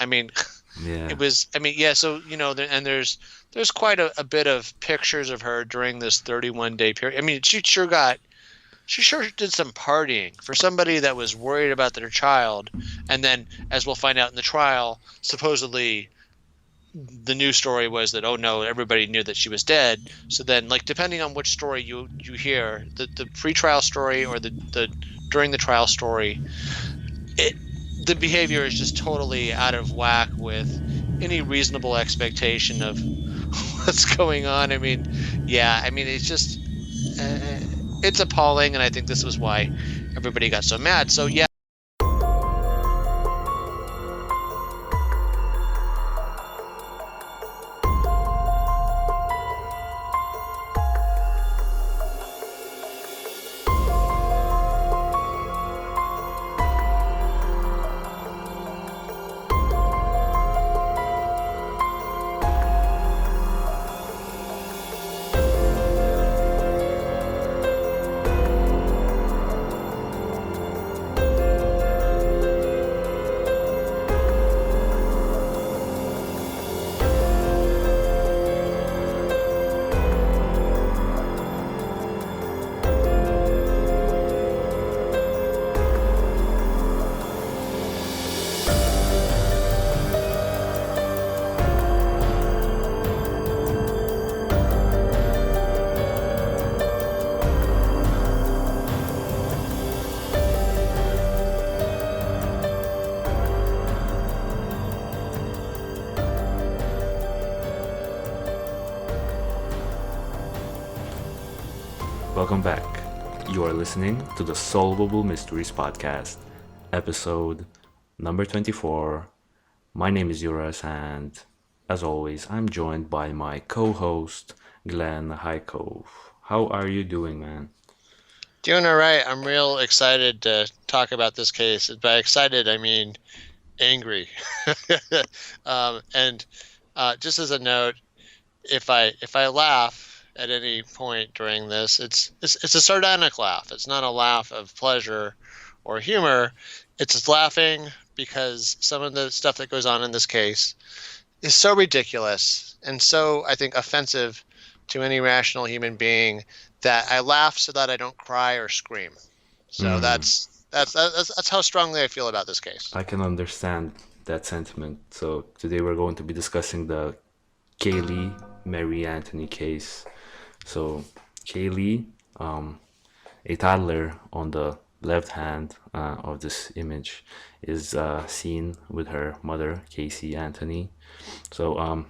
mean, Yeah. it was. I mean, yeah. So and there's quite a bit of pictures of her during this 31-day period. I mean, she sure did some partying for somebody that was worried about their child, and then, as we'll find out in the trial, supposedly the news story was that, oh no, everybody knew that she was dead. So then, like, depending on which story you hear, the pre-trial story or the during the trial story, it the behavior is just totally out of whack with any reasonable expectation of what's going on. I mean, yeah, I mean, it's just it's appalling, and I think this was why everybody got so mad. So yeah. Welcome back. You are listening to the Solvable Mysteries Podcast, episode number 24. My name is Juras, and as always, I'm joined by my co-host, Glenn Highcove. How are you doing, man? Doing all right. I'm real excited to talk about this case. By excited, I mean angry. And just as a note, if I laugh at any point during this, it's a sardonic laugh. It's not a laugh of pleasure or humor. It's laughing because some of the stuff that goes on in this case is so ridiculous and so, I think, offensive to any rational human being that I laugh so that I don't cry or scream. So that's how strongly I feel about this case. I can understand that sentiment. So today we're going to be discussing the Caylee Anthony case. So Caylee, a toddler on the left hand of this image, is seen with her mother, Caylee Anthony. So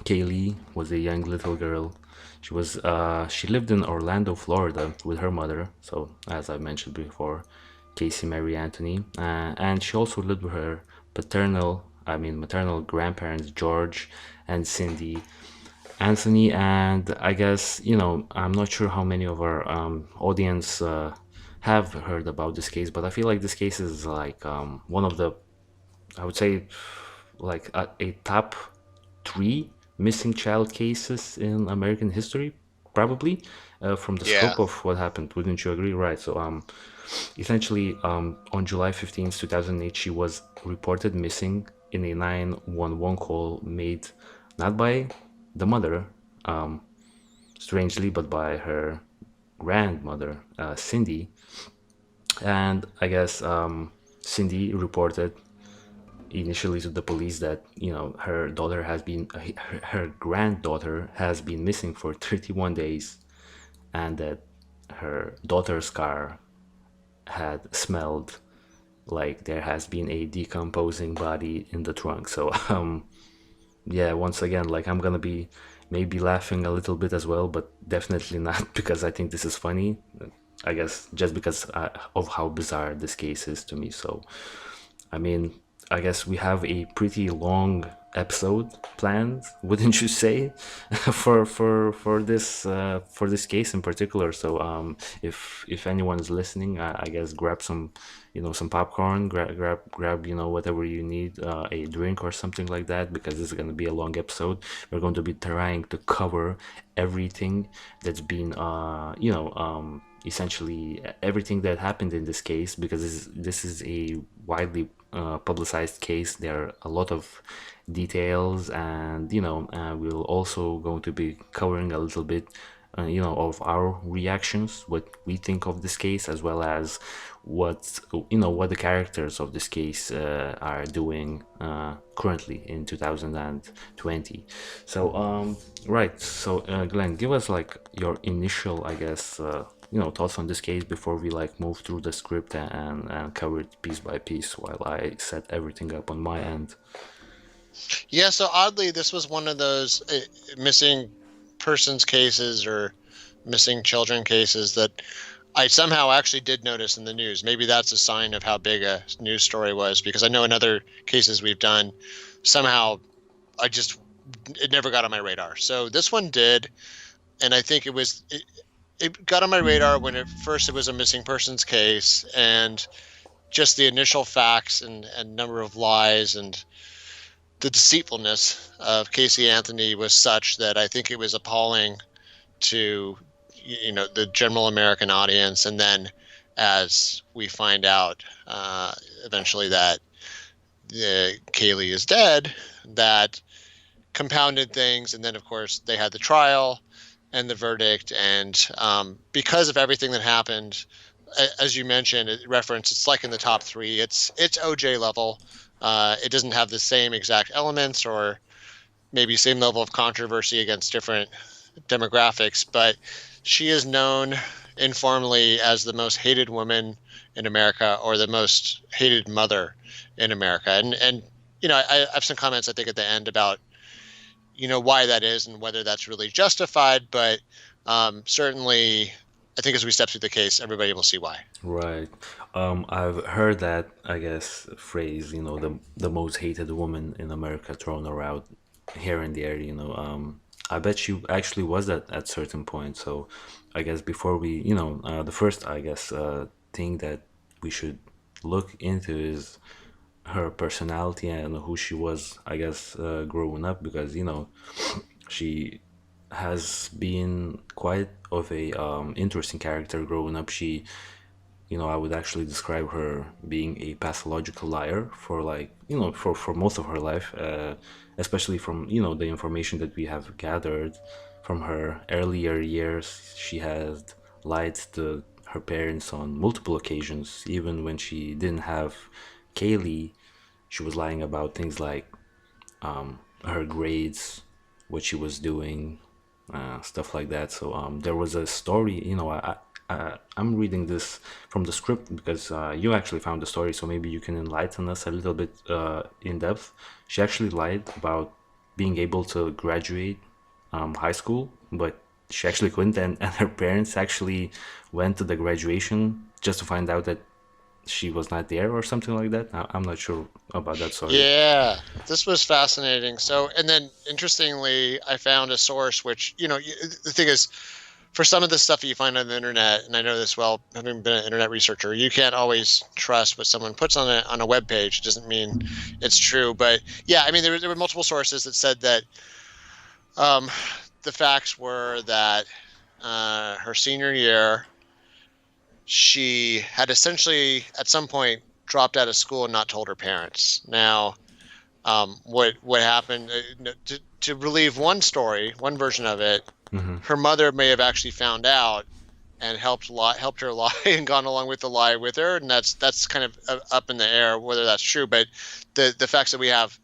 Caylee was a young little girl. She lived in Orlando, Florida, with her mother. So as I mentioned before, Casey Mary Anthony, and she also lived with her maternal grandparents, George and Cindy Anthony. And I guess, I'm not sure how many of our audience have heard about this case, but I feel like this case is like one of the, I would say, like a top three missing child cases in American history, probably, from the Yeah. scope of what happened. Wouldn't you agree? Right. So essentially, on July 15th, 2008, she was reported missing in a 911 call made not by the mother, strangely, but by her grandmother, Cindy. And I guess Cindy reported initially to the police that her granddaughter has been missing for 31 days, and that her daughter's car had smelled like there has been a decomposing body in the trunk. So yeah, once again, like, I'm gonna be maybe laughing a little bit as well, but definitely not because I think this is funny. I guess just because of how bizarre this case is to me. So I mean, I guess we have a pretty long episode planned, wouldn't you say, for this case in particular. So if anyone is listening, I guess grab some popcorn, grab whatever you need, a drink or something like that, because this is going to be a long episode. We're going to be trying to cover everything that's been essentially everything that happened in this case, because this is a widely publicized case. There are a lot of details, and we'll also going to be covering a little bit of our reactions, what we think of this case, as well as what the characters of this case are doing currently in 2020. So right, so Glenn, give us like your initial, I guess, thoughts on this case before we like move through the script and cover it piece by piece while I set everything up on my end. Yeah, so oddly, this was one of those missing persons cases or missing children cases that I somehow actually did notice in the news. Maybe that's a sign of how big a news story was, because I know in other cases we've done, somehow it never got on my radar. So this one did, and I think it got on my radar when it was a missing persons case, and just the initial facts and number of lies and the deceitfulness of Caylee Anthony was such that I think it was appalling to the general American audience. And then as we find out eventually that Caylee is dead, that compounded things. And then of course they had the trial and the verdict, and because of everything that happened, as you mentioned, it's like in the top three. It's OJ level. It doesn't have the same exact elements or maybe same level of controversy against different demographics, but she is known informally as the most hated woman in America, or the most hated mother in America. And I have some comments I think at the end about why that is and whether that's really justified, but certainly I think as we step through the case, everybody will see why. Right. I've heard that, I guess, phrase, the most hated woman in America thrown around here and there, I bet she actually was that at certain point. So I guess before we, the first, I guess, thing that we should look into is her personality and who she was, I guess, growing up, because, she has been quite of a interesting character growing up. She, I would actually describe her being a pathological liar for like, for most of her life, especially from, the information that we have gathered from her earlier years. She had lied to her parents on multiple occasions. Even when she didn't have Caylee, she was lying about things like her grades, what she was doing, stuff like that. So there was a story, I'm reading this from the script because you actually found the story, so maybe you can enlighten us a little bit in depth. She actually lied about being able to graduate high school, but she actually couldn't, and her parents actually went to the graduation just to find out that she was not there or something like that. I'm not sure about that story. Yeah, this was fascinating. So, and then interestingly, I found a source which, the thing is, for some of the stuff that you find on the internet, and I know this well, having been an internet researcher, you can't always trust what someone puts on a web page. It doesn't mean it's true. But yeah, I mean, there were multiple sources that said that the facts were that her senior year, she had essentially at some point dropped out of school and not told her parents. Now, what happened, to relieve one story, one version of it, her mother may have actually found out and helped her lie and gone along with the lie with her, and that's kind of up in the air whether that's true. But the facts that we have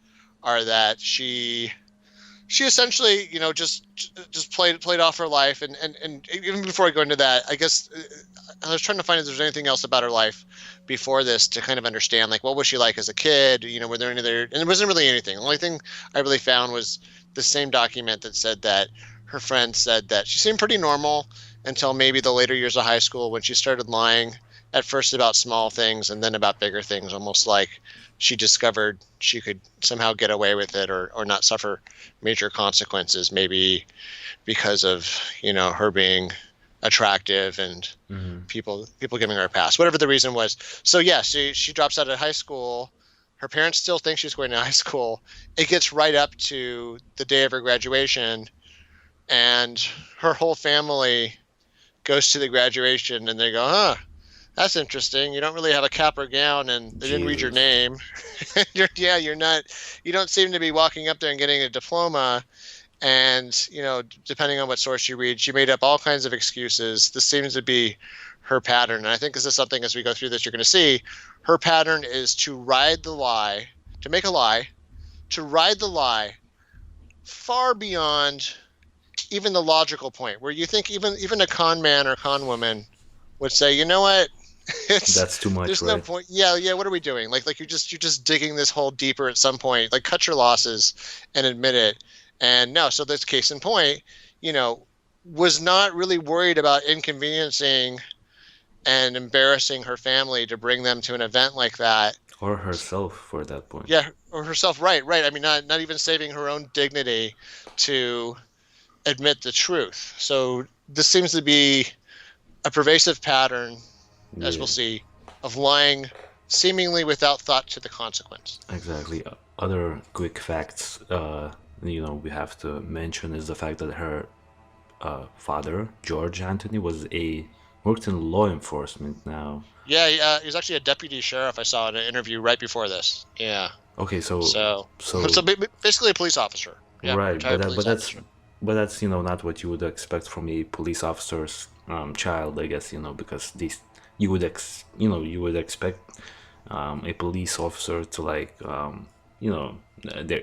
are that she essentially, just played off her life, and even before I go into that, I guess I was trying to find if there's anything else about her life before this to kind of understand, like, what was she like as a kid? Were there any other? And there wasn't really anything. The only thing I really found was the same document that said that her friend said that she seemed pretty normal until maybe the later years of high school, when she started lying at first about small things and then about bigger things, almost like she discovered she could somehow get away with it or not suffer major consequences, maybe because of, her being attractive and people giving her a pass, whatever the reason was. So yeah, she drops out of high school. Her parents still think she's going to high school. It gets right up to the day of her graduation, and her whole family goes to the graduation, and they go, That's interesting. You don't really have a cap or gown, and they didn't read your Jesus. name. You're not. You don't seem to be walking up there and getting a diploma. And depending on what source you read, she made up all kinds of excuses. This seems to be her pattern, and I think this is something as we go through this you're going to see. Her pattern is to ride the lie, to make a lie, to ride the lie far beyond even the logical point, where you think even a con man or con woman would say, you know what, That's too much, there's no right? point. Yeah, what are we doing? Like you're just digging this hole deeper at some point. Like, cut your losses and admit it. And no, so this case in point, was not really worried about inconveniencing and embarrassing her family to bring them to an event like that. Or herself for that point. Yeah, or herself, right. I mean, not even saving her own dignity to admit the truth. So this seems to be a pervasive pattern, as Yeah, we'll see, of lying seemingly without thought to the consequence. exactly. Other quick facts, we have to mention is the fact that her father, George Anthony, worked in law enforcement now. Yeah, he was actually a deputy sheriff. I saw in an interview right before this. Yeah. Okay, So, so so basically a police officer. Yeah, right, retired police officer. but that's not what you would expect from a police officer's child, I guess, because these you would expect a police officer to like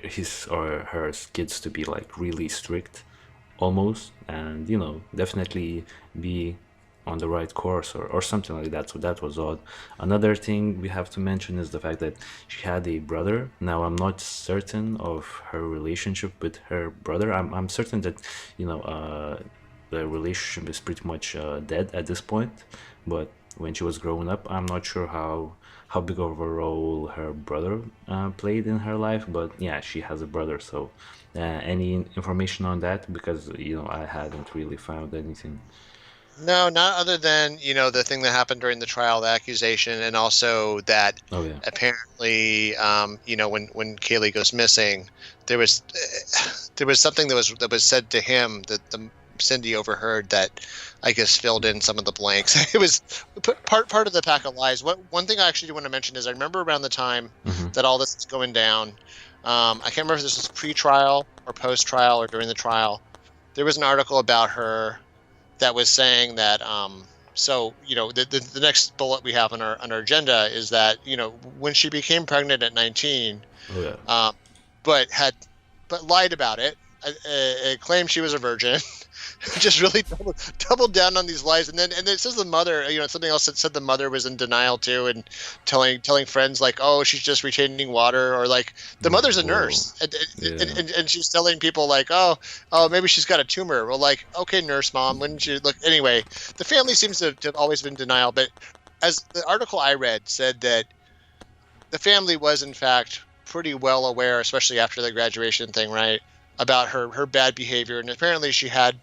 his or her kids to be like really strict almost, and definitely be on the right course or something like that. So that was odd. Another thing we have to mention is the fact that she had a brother. Now I'm not certain of her relationship with her brother. I'm certain that the relationship is pretty much dead at this point, but when she was growing up, I'm not sure how big of a role her brother played in her life. But yeah, she has a brother. So any information on that? Because I hadn't really found anything. No, not other than, the thing that happened during the trial, the accusation, and also that Oh yeah. apparently, when Caylee goes missing, there was something that was said to him that the Cindy overheard that I guess filled in some of the blanks. It was part of the pack of lies. One thing I actually do want to mention is I remember around the time Hmm. that all this is going down. I can't remember if this was pre-trial or post-trial or during the trial. There was an article about her that was saying that so the next bullet we have on our agenda is that when she became pregnant at 19, Oh yeah. um, but lied about it, claimed she was a virgin, just really doubled down on these lies, and it says the mother, something else that said the mother was in denial too, and telling friends like, oh, she's just retaining water, or like the mother's a Whoa. nurse, and Yeah. she's telling people like, oh, maybe she's got a tumor. Well, like, okay, nurse mom, wouldn't you look anyway? The family seems to have always been in denial, but as the article I read said that the family was in fact pretty well aware, especially after the graduation thing, right, about her bad behavior, and apparently she had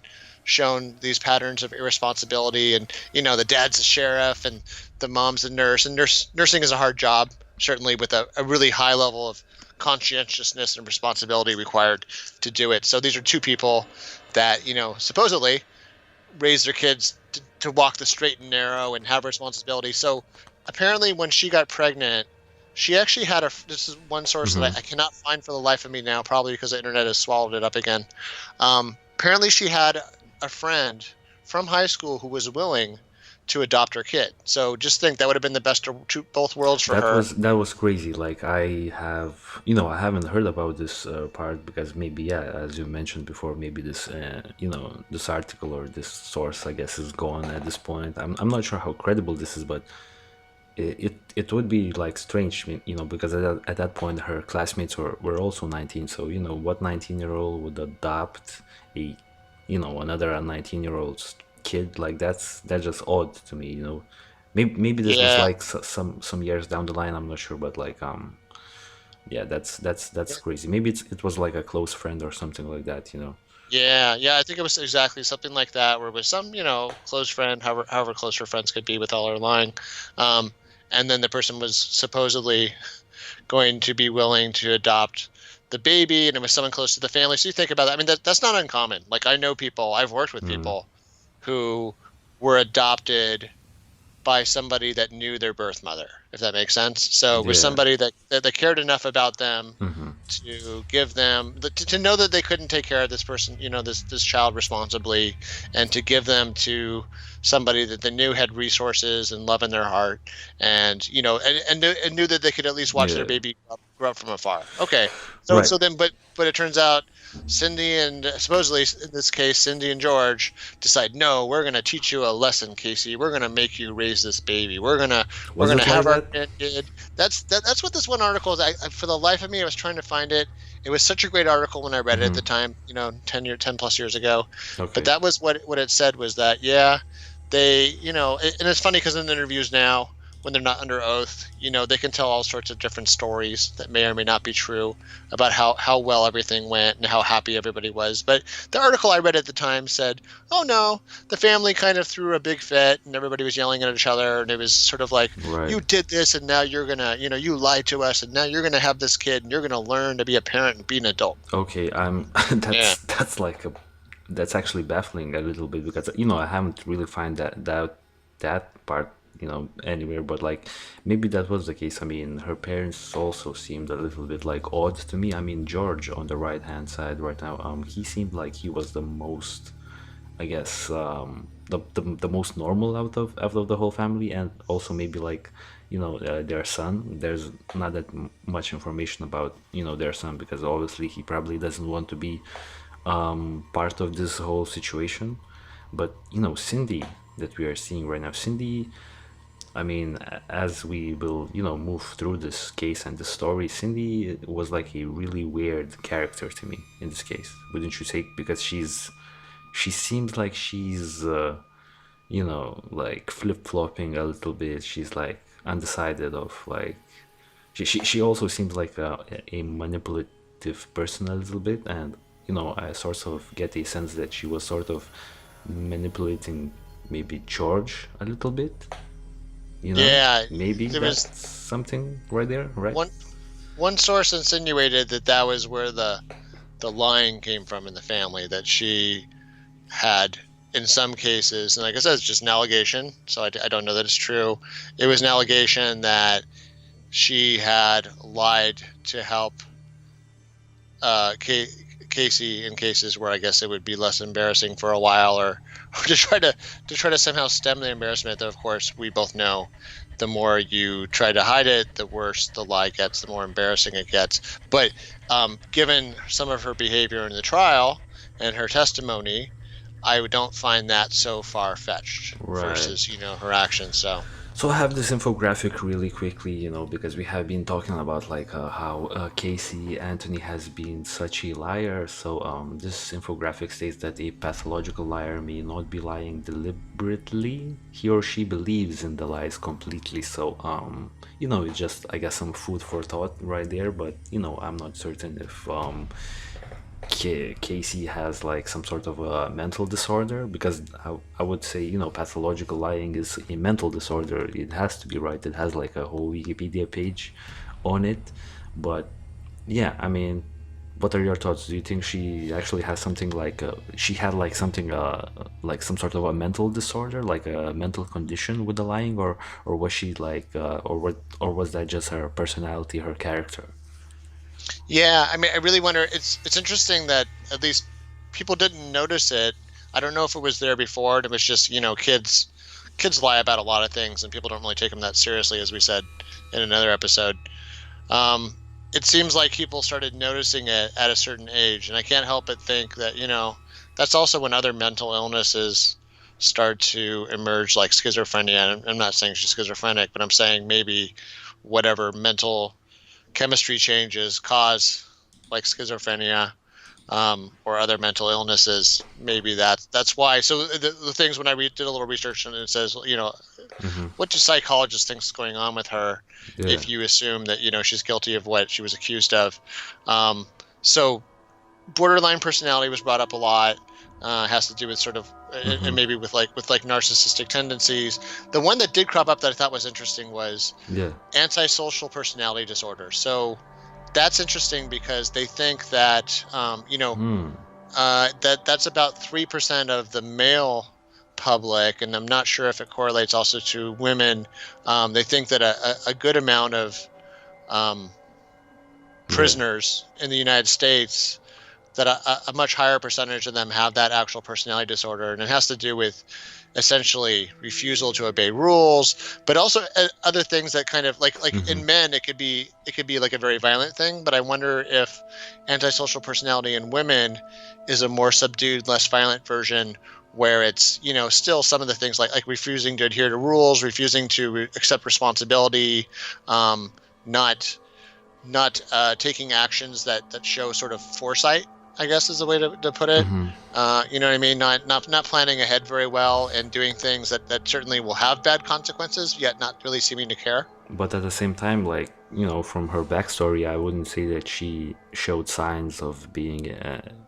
shown these patterns of irresponsibility, and the dad's a sheriff and the mom's a nurse, and nursing is a hard job, certainly with a really high level of conscientiousness and responsibility required to do it. So these are two people that supposedly raise their kids to walk the straight and narrow and have responsibility. So apparently when she got pregnant, she actually had this is one source that Hmm. I cannot find for the life of me now, probably because the internet has swallowed it up again. Apparently she had a friend from high school who was willing to adopt her kid. So just think, that would have been the best of both worlds for her. That was crazy. Like I haven't heard about this part because maybe, yeah, as you mentioned before, maybe this this article or this source, I guess, is gone at this point. I'm not sure how credible this is, but it would be like strange, because at that point her classmates were also 19. So what 19-year-old would adopt a another 19-year-old's kid? Like that's just odd to me. Maybe this was Yeah. like some years down the line. I'm not sure, but like yeah, that's crazy. Maybe it was like a close friend or something like that. Yeah, I think it was exactly something like that, where it was some, close friend, however close her friends could be with all her lying. Um, and then the person was supposedly going to be willing to adopt the baby, and it was someone close to the family. So you think about that. I mean, that's not uncommon. Like, I know people, I've worked with Mm, people who were adopted by somebody that knew their birth mother, if that makes sense. So it was Yeah. somebody that cared enough about them Mm-hmm. to give them to know that they couldn't take care of this person, this child responsibly, and to give them to somebody that they knew had resources and love in their heart, and and knew that they could at least watch their Yeah. baby grow up from afar. Okay, so Right. then but it turns out Cindy and supposedly in this case Cindy and George decide, no, we're going to teach you a lesson, Casey. We're going to make you raise this baby. We're going Was to it like have our that? kid. That's what this one article is. For the life of me, I was trying to find it. It was such a great article when I read it at the time, 10 plus years ago. But Okay. that was what it said, was that, yeah, they, and it's funny because in the interviews now, when they're not under oath, they can tell all sorts of different stories that may or may not be true about how well everything went and how happy everybody was. But the article I read at the time said, oh no, the family kind of threw a big fit and everybody was yelling at each other, and it was sort of like, Right. you did this and now you're gonna, you lied to us and now you're gonna have this kid and you're gonna learn to be a parent and be an adult. Okay. Yeah. That's actually baffling a little bit, because I haven't really find that part anywhere, but like maybe that was the case. I mean, her parents also seemed a little bit like odd to me. I mean, George on the right hand side right now, he seemed like he was the most, I guess, the most normal out of the whole family, and also maybe like their son. There's not that much information about their son, because obviously he probably doesn't want to be part of this whole situation. But Cindy, that we are seeing right now, Cindy, I mean, as we will, move through this case and the story, Cindy was like a really weird character to me in this case, wouldn't you say? Because she seems like she's, like flip-flopping a little bit. She's like undecided of like, she also seems like a manipulative person a little bit, and I sort of get a sense that she was sort of manipulating maybe George a little bit. Yeah, Maybe there was that's something right there, right? one source insinuated that was where the lying came from in the family, that she had, in some cases, and like I said, it's just an allegation, so I don't know that it's true. It was an allegation that she had lied to help Casey in cases where I guess it would be less embarrassing for a while, or to try to somehow stem the embarrassment. That, of course, we both know, the more you try to hide it, the worse the lie gets, the more embarrassing it gets. But given some of her behavior in the trial and her testimony, I don't find that so far-fetched Right. versus her actions. So I have this infographic really quickly, because we have been talking about like how Caylee Anthony has been such a liar. So this infographic states that a pathological liar may not be lying deliberately. He or she believes in the lies completely. So it's just, I guess, some food for thought right there. But I'm not certain if Casey has like some sort of a mental disorder, because I would say pathological lying is a mental disorder. It has to be, right. It has like a whole Wikipedia page on it. But yeah, I mean, what are your thoughts? Do you think she actually has something like she had like something like some sort of a mental disorder, like a mental condition with the lying, or was she like or was that just her personality, her character? Yeah, I mean, I really wonder. It's interesting that at least people didn't notice it. I don't know if it was there before, and it was just kids lie about a lot of things, and people don't really take them that seriously, as we said in another episode. It seems like people started noticing it at a certain age, and I can't help but think that that's also when other mental illnesses start to emerge, like schizophrenia. And I'm not saying she's schizophrenic, but I'm saying maybe whatever mental chemistry changes cause like schizophrenia, or other mental illnesses. Maybe that's why. So the things, when I did a little research, and it says, Mm-hmm. what do psychologists think is going on with her Yeah. if you assume that she's guilty of what she was accused of. So borderline personality was brought up a lot. Has to do with sort of, Mm-hmm. and maybe with narcissistic tendencies. The one that did crop up that I thought was interesting was Yeah. antisocial personality disorder. So that's interesting because they think that Hmm. that's about 3% of the male public, and I'm not sure if it correlates also to women. They think that a good amount of prisoners in the United States, that a much higher percentage of them have that actual personality disorder, and it has to do with essentially refusal to obey rules, but also other things that kind of like in men it could be like a very violent thing, but I wonder if antisocial personality in women is a more subdued, less violent version, where it's, you know, still some of the things like refusing to adhere to rules, refusing to accept responsibility, not taking actions that show sort of foresight, I guess is the way to put it. You know what I mean? Not planning ahead very well, and doing things that certainly will have bad consequences, yet not really seeming to care. But at the same time, like, you know, from her backstory, I wouldn't say that she showed signs of being,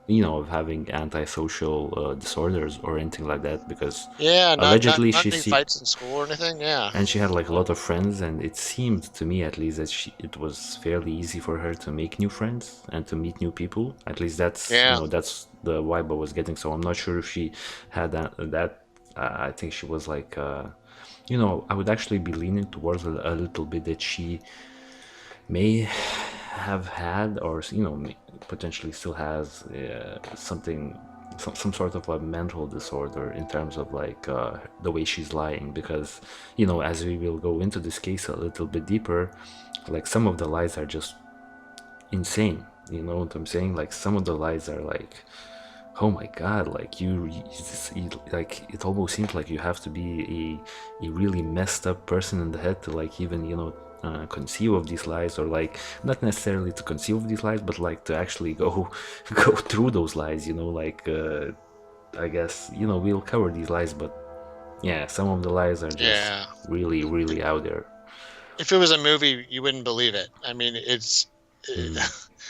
you know, of having antisocial disorders or anything like that, because Yeah, allegedly not she any fights in school or anything. Yeah. and she had like a lot of friends, and it seemed to me at least that it was fairly easy for her to make new friends and to meet new people. At least that's, you Yeah. know, that's the vibe I was getting. So I'm not sure if she had that. I think she was like, you know, I would actually be leaning towards a little bit that she may have had, or, you know, potentially still has something, some sort of a mental disorder in terms of like the way she's lying, because, you know, as we will go into this case a little bit deeper, like some of the lies are just insane. You know what I'm saying? Like some of the lies are like, oh my god, like you like it almost seems like you have to be a really messed up person in the head to like even, you know, conceive of these lies, or like not necessarily to conceive of these lies, but like to actually go through those lies, you know, like I guess, you know, we'll cover these lies, but yeah, some of the lies are just really, really out there. If it was a movie, you wouldn't believe it. I mean, it's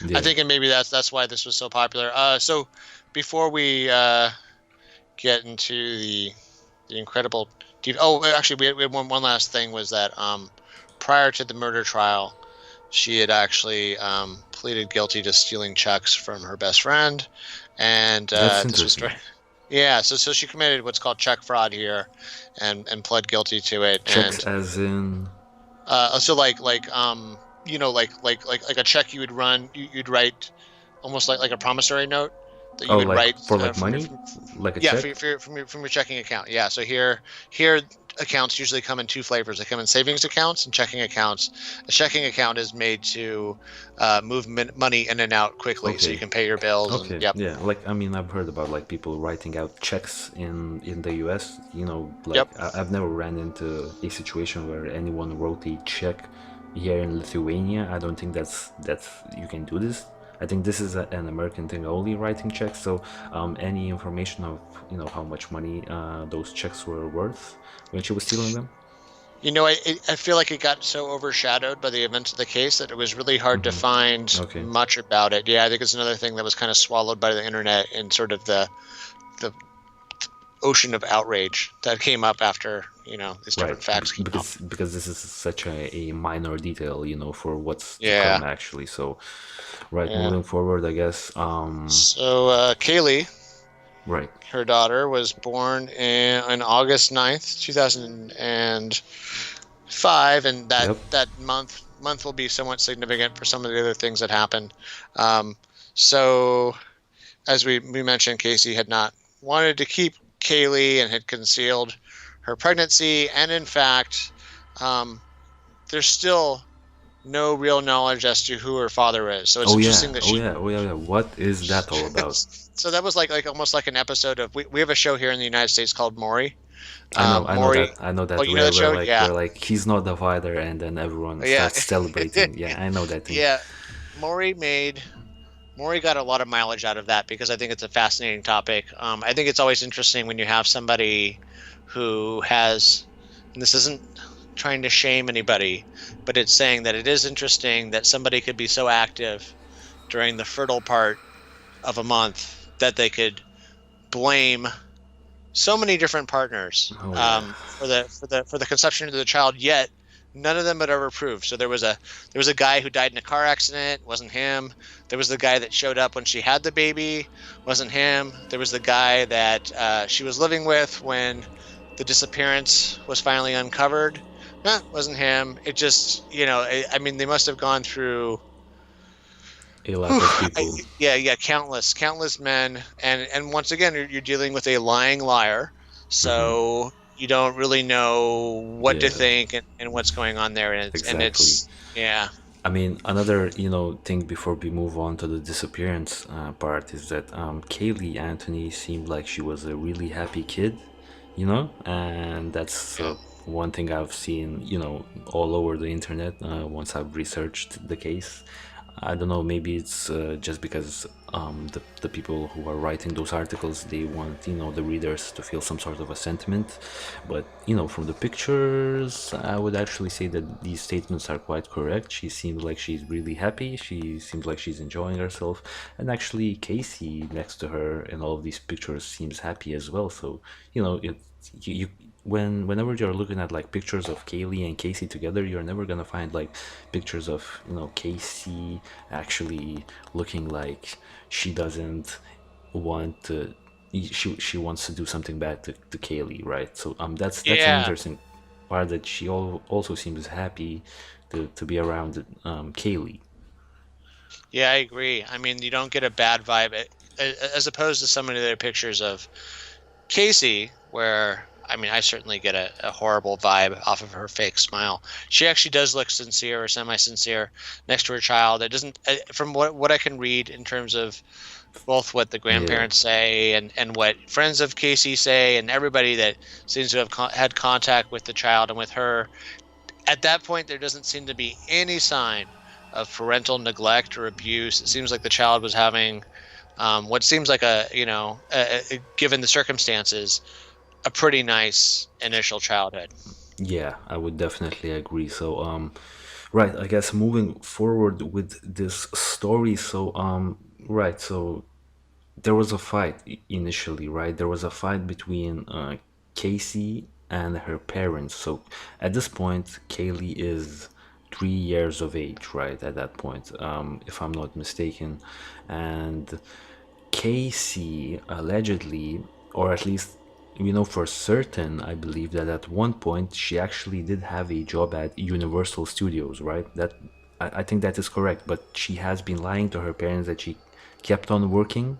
Yeah. I think, and maybe that's why this was so popular. So before we get into the incredible actually we had one last thing, was that prior to the murder trial, she had actually pleaded guilty to stealing checks from her best friend, and That's this was interesting. yeah, so she committed what's called check fraud here, and pled guilty to it. Checks And as in so like you know, like a check you would run, you'd write almost like a promissory note that you would like write for like money, like a yeah, check. from your checking account. Yeah, so here accounts usually come in two flavors. They come in savings accounts and checking accounts. A checking account is made to move money in and out quickly, so Okay. you can pay your bills. Okay, And, yep. yeah, like I mean, I've heard about like people writing out checks in the US. You know, like Yep. I've never ran into a situation where anyone wrote a check here in Lithuania. I don't think that's you can do this. I think this is an American thing only, writing checks. So any information of, you know, how much money those checks were worth when she was stealing them? You know, I feel like it got so overshadowed by the events of the case that it was really hard to find Okay. much about it. Yeah, I think it's another thing that was kind of swallowed by the internet and sort of the ocean of outrage that came up after, you know, these different facts came out. Because this is such a minor detail, you know, for what's to Yeah. come actually. So right, Yeah. moving forward, I guess. So Caylee, Right. her daughter, was born on August 9th, 2005, and that month will be somewhat significant for some of the other things that happened. So as we mentioned, Casey had not wanted to keep Caylee and had concealed her pregnancy, and in fact, there's still no real knowledge as to who her father is. So it's interesting that she. Oh yeah. What is that all about? So that was like almost like an episode of we have a show here in the United States called Maury. I know that. Oh, you know that show? Yeah. Where like he's not the father, and then everyone starts celebrating. Yeah, I know that thing. Yeah, Maury got a lot of mileage out of that, because I think it's a fascinating topic. I think it's always interesting when you have somebody who has, and this isn't trying to shame anybody, but it's saying that it is interesting that somebody could be so active during the fertile part of a month that they could blame so many different partners for the conception of the child, yet none of them had ever proved. So there was a guy who died in a car accident, wasn't him. There was the guy that showed up when she had the baby, wasn't him. There was the guy that she was living with when the disappearance was finally uncovered. Wasn't him. It just, I mean, they must have gone through, A lot of people. countless men, and once again, you're dealing with a lying liar, Hmm. so you don't really know what to Yeah, think and what's going on there, and exactly. it's yeah, I mean, another, thing before we move on to the disappearance part is that Caylee Anthony seemed like she was a really happy kid, and that's yeah, one thing I've seen, all over the internet once I've researched the case. I don't know, maybe it's just because the people who are writing those articles, they want, the readers to feel some sort of a sentiment. But, from the pictures, I would actually say that these statements are quite correct. She seems like she's really happy. She seems like she's enjoying herself. And actually, Casey next to her in all of these pictures seems happy as well. So, you whenever you're looking at like pictures of Caylee and Casey together, you're never gonna find like pictures of Casey actually looking like she doesn't want to. She wants to do something bad to Caylee, right? So that's an yeah, interesting part that she also seems happy to be around Caylee. yeah. I agree. I mean, you don't get a bad vibe as opposed to some of the other pictures of Casey, where I mean, I certainly get a horrible vibe off of her fake smile. She actually does look sincere or semi-sincere next to her child. It doesn't, from what I can read in terms of both what the Yeah. grandparents say and what friends of Casey say, and everybody that seems to have had contact with the child and with her. At that point, there doesn't seem to be any sign of parental neglect or abuse. It seems like the child was having what seems like given the circumstances, a pretty nice initial childhood. Yeah, I would definitely agree. So, right, I guess moving forward with this story. So, right, so there was a fight initially, right? There was a fight between Casey and her parents. So, at this point, Kaylee is 3 years of age, right? At that point, if I'm not mistaken, and Casey allegedly, or at least we know for certain, I believe that at one point she actually did have a job at Universal Studios, right? I think that is correct, but she has been lying to her parents that she kept on working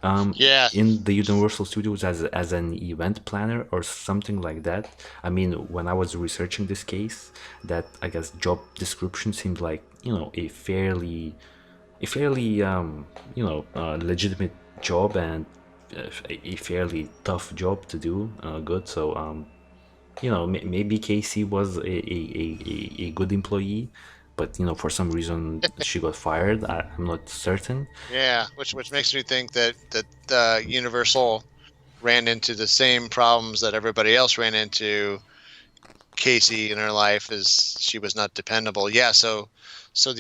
Yeah, in the Universal Studios as an event planner or something like that. I mean, when I was researching this case, that I guess job description seemed like a fairly legitimate job and a fairly tough job to do. Good. So maybe Casey was a good employee, but for some reason she got fired. I'm not certain. yeah, which makes me think that Universal ran into the same problems that everybody else ran into. Casey in her life is she was not dependable. Yeah, so and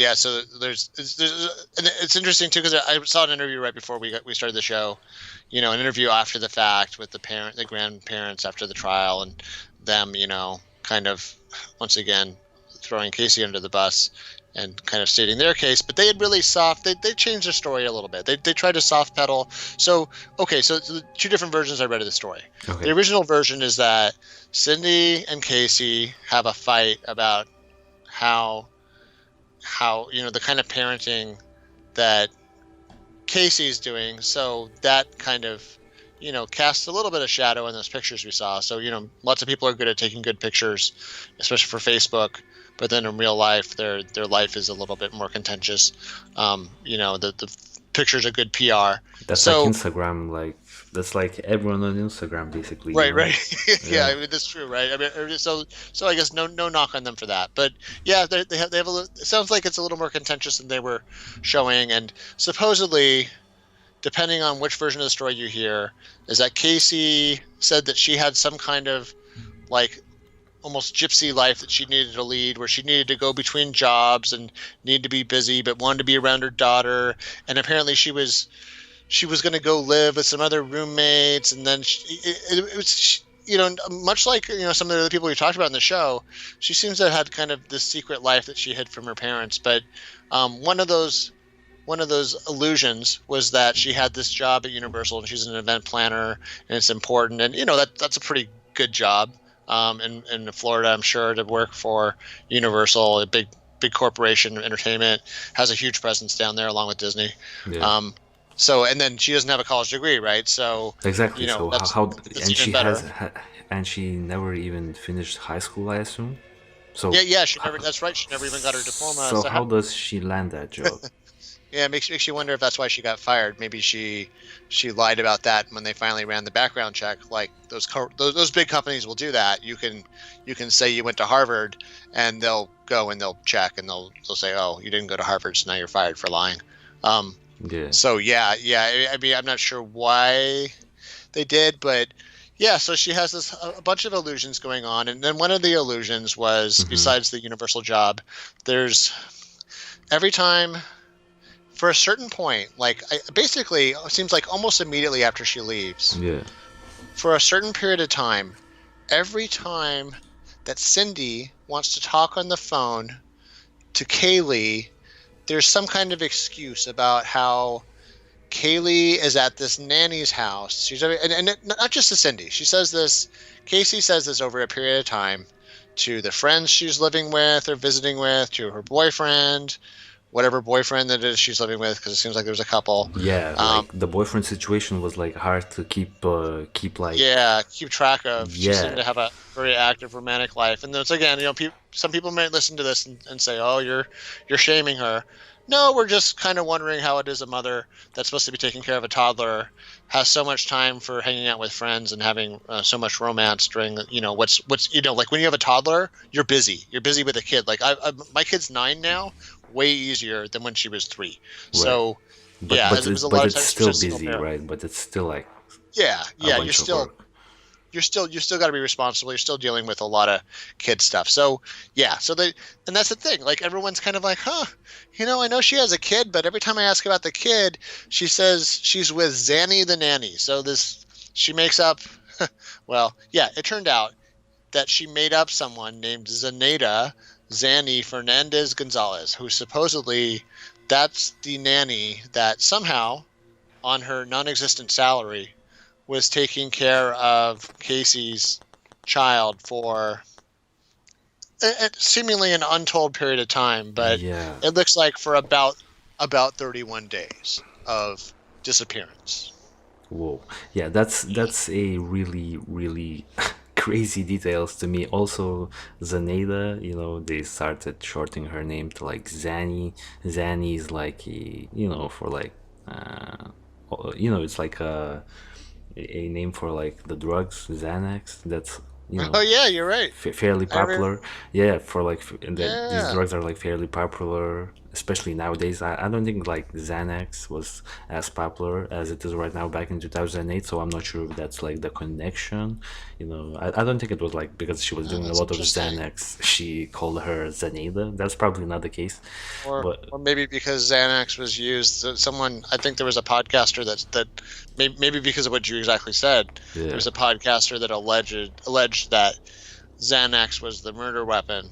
it's interesting too because I saw an interview right before we started the show. An interview after the fact with the grandparents after the trial, and them, kind of once again throwing Casey under the bus and kind of stating their case. But they had really they changed their story a little bit. They tried to soft pedal. So okay, so the two different versions I read of the story. The Okay. original version is that Cindy and Casey have a fight about how the kind of parenting that Casey's doing. So that kind of casts a little bit of shadow in those pictures we saw. So lots of people are good at taking good pictures, especially for Facebook. But then in real life, their life is a little bit more contentious. The pictures are good PR. That's like So Instagram, like that's like everyone on Instagram basically, right. Yeah, Yeah. I mean that's true, right? I mean, so I guess no knock on them for that, but yeah, they have it sounds like it's a little more contentious than they were showing, and supposedly, depending on which version of the story you hear, is that Casey said that she had some kind of like almost gypsy life that she needed to lead, where she needed to go between jobs and needed to be busy, but wanted to be around her daughter, and apparently she was going to go live with some other roommates, and then it was much like some of the other people we talked about in the show, she seems to have had kind of this secret life that she hid from her parents. But one of those illusions was that she had this job at Universal and she's an event planner and it's important, and that's a pretty good job in Florida, I'm sure, to work for Universal, a big corporation, entertainment, has a huge presence down there along with Disney. Yeah. So, and then she doesn't have a college degree, right? So Exactly. So that's and even she better. and she never even finished high school, I assume. So Yeah, she never. That's right. She never even got her diploma. so So how does she land that job? yeah, it makes you wonder if that's why she got fired. Maybe she lied about that when they finally ran the background check. Like those big companies will do that. You can say you went to Harvard, and they'll go and they'll check and they'll say, oh, you didn't go to Harvard, so now you're fired for lying. Yeah. So yeah. I mean, I'm not sure why they did, but yeah. So she has a bunch of illusions going on, and then one of the illusions was, besides the Universal job, there's every time for a certain point, like basically it seems like almost immediately after she leaves, Yeah. for a certain period of time, every time that Cindy wants to talk on the phone to Caylee, there's some kind of excuse about how Caylee is at this nanny's house. She's and not just to Cindy. She says this. Casey says this over a period of time to the friends she's living with or visiting with, to her boyfriend, whatever boyfriend that is she's living with, because it seems like there's a couple. Yeah, like the boyfriend situation was like hard to keep like. Yeah, keep track of. She Yeah. seemed to have a very active romantic life, and it's again, some people might listen to this and say, "Oh, you're shaming her." No, we're just kind of wondering how it is a mother that's supposed to be taking care of a toddler has so much time for hanging out with friends and having so much romance during what's like when you have a toddler, you're busy. You're busy with a kid. Like my kid's 9 now, way easier than when she was 3. Right. So But yeah, but it was a but lot of it's times still just single busy, parent. right? But it's still like Yeah, a you're bunch of still work. you still got to be responsible. You're still dealing with a lot of kid stuff. So yeah, and that's the thing. Like everyone's kind of like, huh, I know she has a kid, but every time I ask about the kid, she says she's with Zanny the nanny. So she makes up. Well, yeah, it turned out that she made up someone named Zanny Fernandez Gonzalez, who supposedly that's the nanny that somehow on her non-existent salary was taking care of Casey's child for seemingly an untold period of time, but Yeah. it looks like for about 31 days of disappearance. Whoa. Yeah, that's a really, really crazy details to me. Also, Zaneda, they started shortening her name to like Zanny. Zanny is like for like it's like a name for like the drugs, Xanax. That's Oh yeah, you're right. fairly popular. Yeah, for like and that these Yeah. drugs are like fairly popular, especially nowadays. I don't think like Xanax was as popular as it is right now back in 2008, so I'm not sure if that's like the connection. I don't think it was like because she was Oh, doing a that's lot of interesting. Xanax, she called her Zaneda. That's probably not the case. But Or maybe because Xanax was used. I think there was a podcaster that maybe because of what you exactly said, there yeah. was a podcaster that alleged that Xanax was the murder weapon.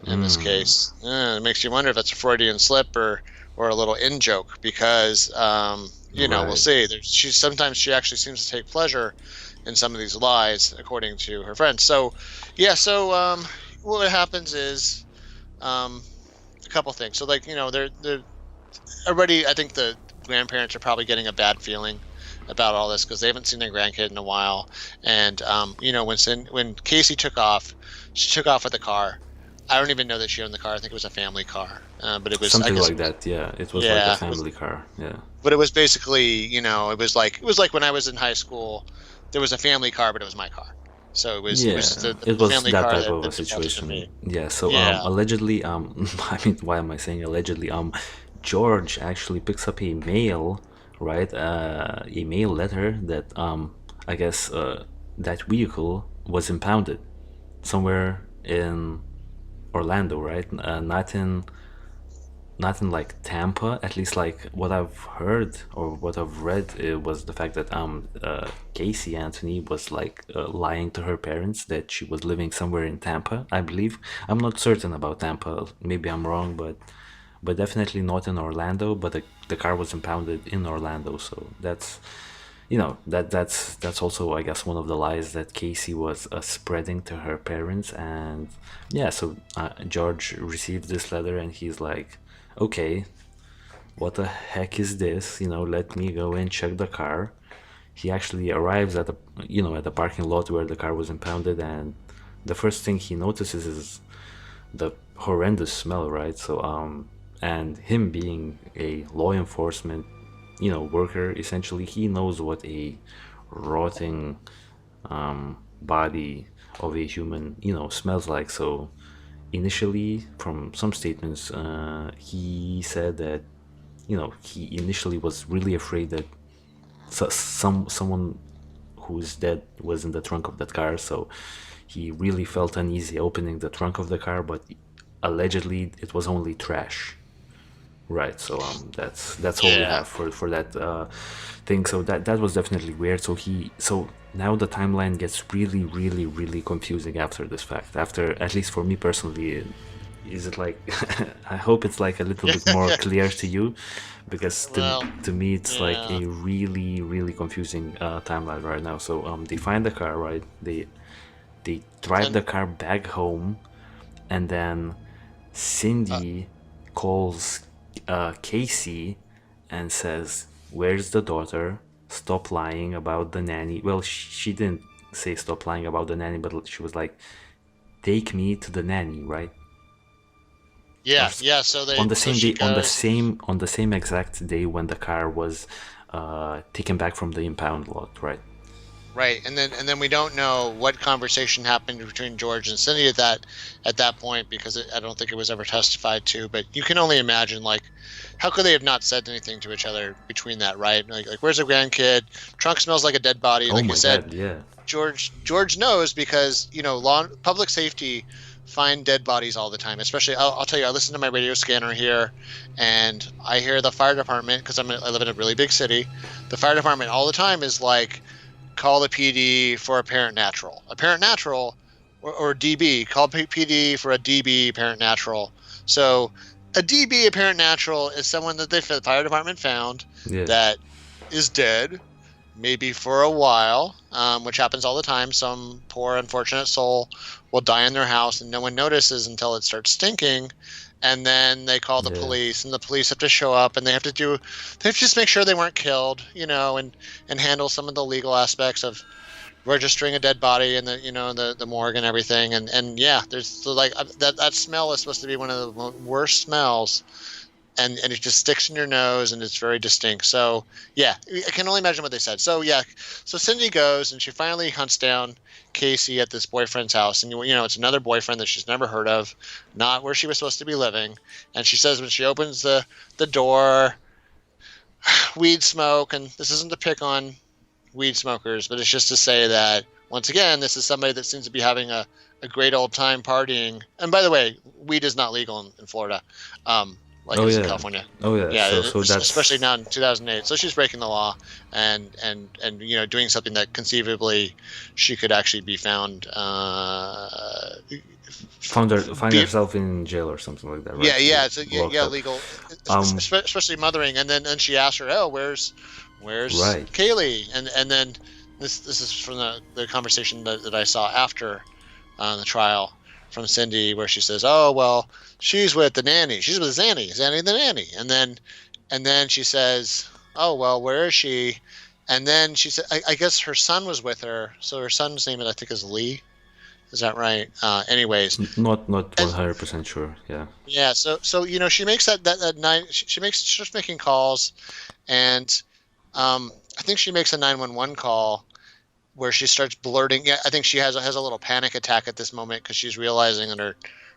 In this case, it makes you wonder if that's a Freudian slip or a little in joke, because we'll Right. see. Sometimes she actually seems to take pleasure in some of these lies, according to her friends. So, yeah. So what happens is a couple things. So like they're already. I think the grandparents are probably getting a bad feeling about all this because they haven't seen their grandkid in a while. And when Casey took off, she took off with a car. I don't even know that she owned the car. I think it was a family car, but it was. I Something guess like it was. that. Yeah, it was like a Yeah, family car. Yeah. but it was basically, it was like when I was in high school, there was a family car, but it was my car. So it was Yeah, the it was family that car type of a that defaulted to situation. me. Yeah, so Yeah. allegedly, I mean, why am I saying allegedly? George actually picks up a mail, right? A mail letter that I guess that vehicle was impounded somewhere in Orlando, right? Not in not in like Tampa. At least like what I've heard or what I've read, it was the fact that Casey Anthony was like lying to her parents that she was living somewhere in Tampa, I believe. I'm not certain about Tampa. Maybe I'm wrong, but definitely not in Orlando. But the car was impounded in Orlando, so that's that's also, I guess, one of the lies that Casey was spreading to her parents. And yeah, so George received this letter and he's like, okay, what the heck is this? Let me go and check the car. He actually arrives at the parking lot where the car was impounded, and the first thing he notices is the horrendous smell, right? So and him being a law enforcement worker, essentially, he knows what a rotting body of a human smells like. So initially, from some statements, he said that he initially was really afraid that someone who's dead was in the trunk of that car. So he really felt uneasy opening the trunk of the car, but allegedly it was only trash. Right, so that's all we Yeah. have for that thing. So that was definitely weird. So now the timeline gets really, really, really confusing after this fact. After, at least for me personally, is it like I hope it's like a little bit more clear to you, because Well, to me it's like yeah. a really, really confusing timeline right now. So they find the car, right? They drive And the car back home, and then Cindy calls Casey and says, "Where's the daughter? Stop lying about the nanny." Well, she didn't say stop lying about the nanny, but she was like, "Take me to the nanny," right? Or yeah, yeah. So on the so same she day, goes. on the same exact day when the car was taken back from the impound lot, right? Right, and then we don't know what conversation happened between George and Cindy at that point, because I don't think it was ever testified to. But you can only imagine, like, how could they have not said anything to each other between that, right? Like where's the grandkid? Trunk smells like a dead body. Oh Like you my said, God, yeah, George knows, because law public safety find dead bodies all the time. Especially, I'll tell you, I listen to my radio scanner here, and I hear the fire department, because I live in a really big city. The fire department all the time is like, call the PD for apparent natural. Apparent natural, or DB. Call PD for a DB apparent natural. So a DB apparent natural is someone that the fire department found yeah, that is dead, maybe for a while, which happens all the time. Some poor unfortunate soul will die in their house and no one notices until it starts stinking. And then they call the yeah, police, and the police have to show up, and they have to just make sure they weren't killed, and handle some of the legal aspects of registering a dead body in the morgue and everything. And yeah, there's like that smell is supposed to be one of the worst smells, and it just sticks in your nose, and it's very distinct. So yeah, I can only imagine what they said. So yeah, so Cindy goes and she finally hunts down Casey at this boyfriend's house, and it's another boyfriend that she's never heard of, not where she was supposed to be living. And she says when she opens the door, weed smoke. And this isn't to pick on weed smokers, but it's just to say that, once again, this is somebody that seems to be having a great old time partying. And by the way, weed is not legal in Florida, like oh it is in yeah, California. oh yeah. Yeah, So especially that's now in 2008. So she's breaking the law, and doing something that conceivably she could actually be found. find Be, herself in jail or something like that, yeah, right? yeah, it's Locked yeah, up. legal, Um, especially mothering. And then she asked her, "Oh, where's right. Caylee?" And then this is from the conversation that I saw after the trial from Cindy, where she says, "Oh, well, she's with the nanny. She's with Zanny the nanny." And then she says, "Oh, well, where is she?" And then she said, I guess her son was with her. So her son's name, I think, is Lee. Is that right? Anyways, Not and 100% sure. Yeah. yeah, so she makes that night. She starts making calls, and I think she makes a 911 call, where she starts blurting. Yeah, I think she has a little panic attack at this moment, because she's realizing that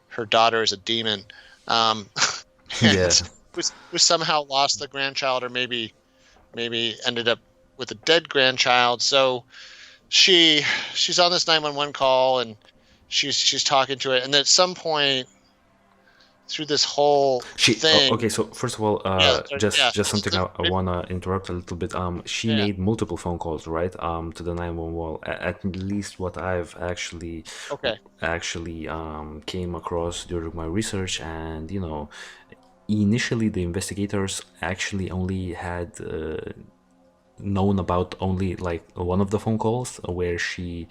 her daughter is a demon, um, Yeah. and was somehow lost the grandchild, or maybe ended up with a dead grandchild. So she's on this 911 call, and she's talking to it, and at some point through this whole Okay, thing. so first of all, Yeah, just something I maybe, wanna interrupt a little bit. She yeah. made multiple phone calls, right? To the 911. At least what I've Okay. actually came across during my research, and initially the investigators actually only had known about only like one of the phone calls where she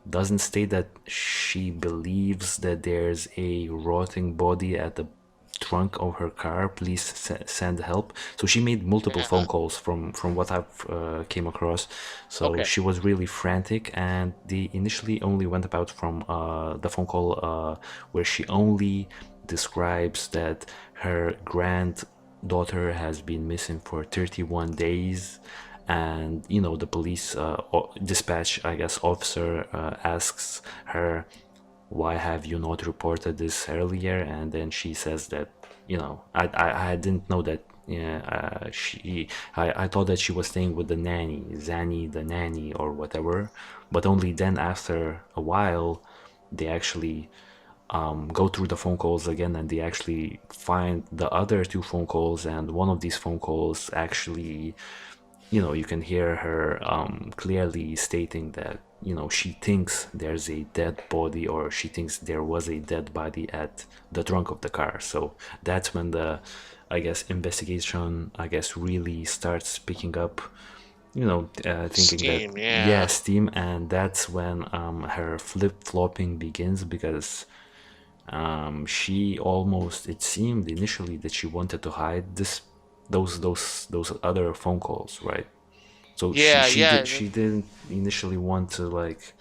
doesn't state that she believes that there's a rotting body at the trunk of her car. Please send help. So she made multiple phone Yeah. calls from what I've came across. So Okay. she was really frantic, and they initially only went about from the phone call where she only describes that her granddaughter has been missing for 31 days, and the police dispatch, I guess, officer asks her, why have you not reported this earlier? And then she says that, I didn't know that. Yeah, I thought that she was staying with the nanny, Zanny the nanny, or whatever. But only then, after a while, they actually go through the phone calls again, and they actually find the other two phone calls. And one of these phone calls actually, you can hear her clearly stating that, she thinks there's a dead body, or she thinks there was a dead body at the trunk of the car. So that's when the, I guess, investigation, I guess, really starts picking up, thinking that, Steam. yeah, Yeah. steam. And that's when her flip-flopping begins, because she almost, it seemed initially that she wanted to hide those other phone calls, right? So Yeah. Yeah. she didn't initially want to, like,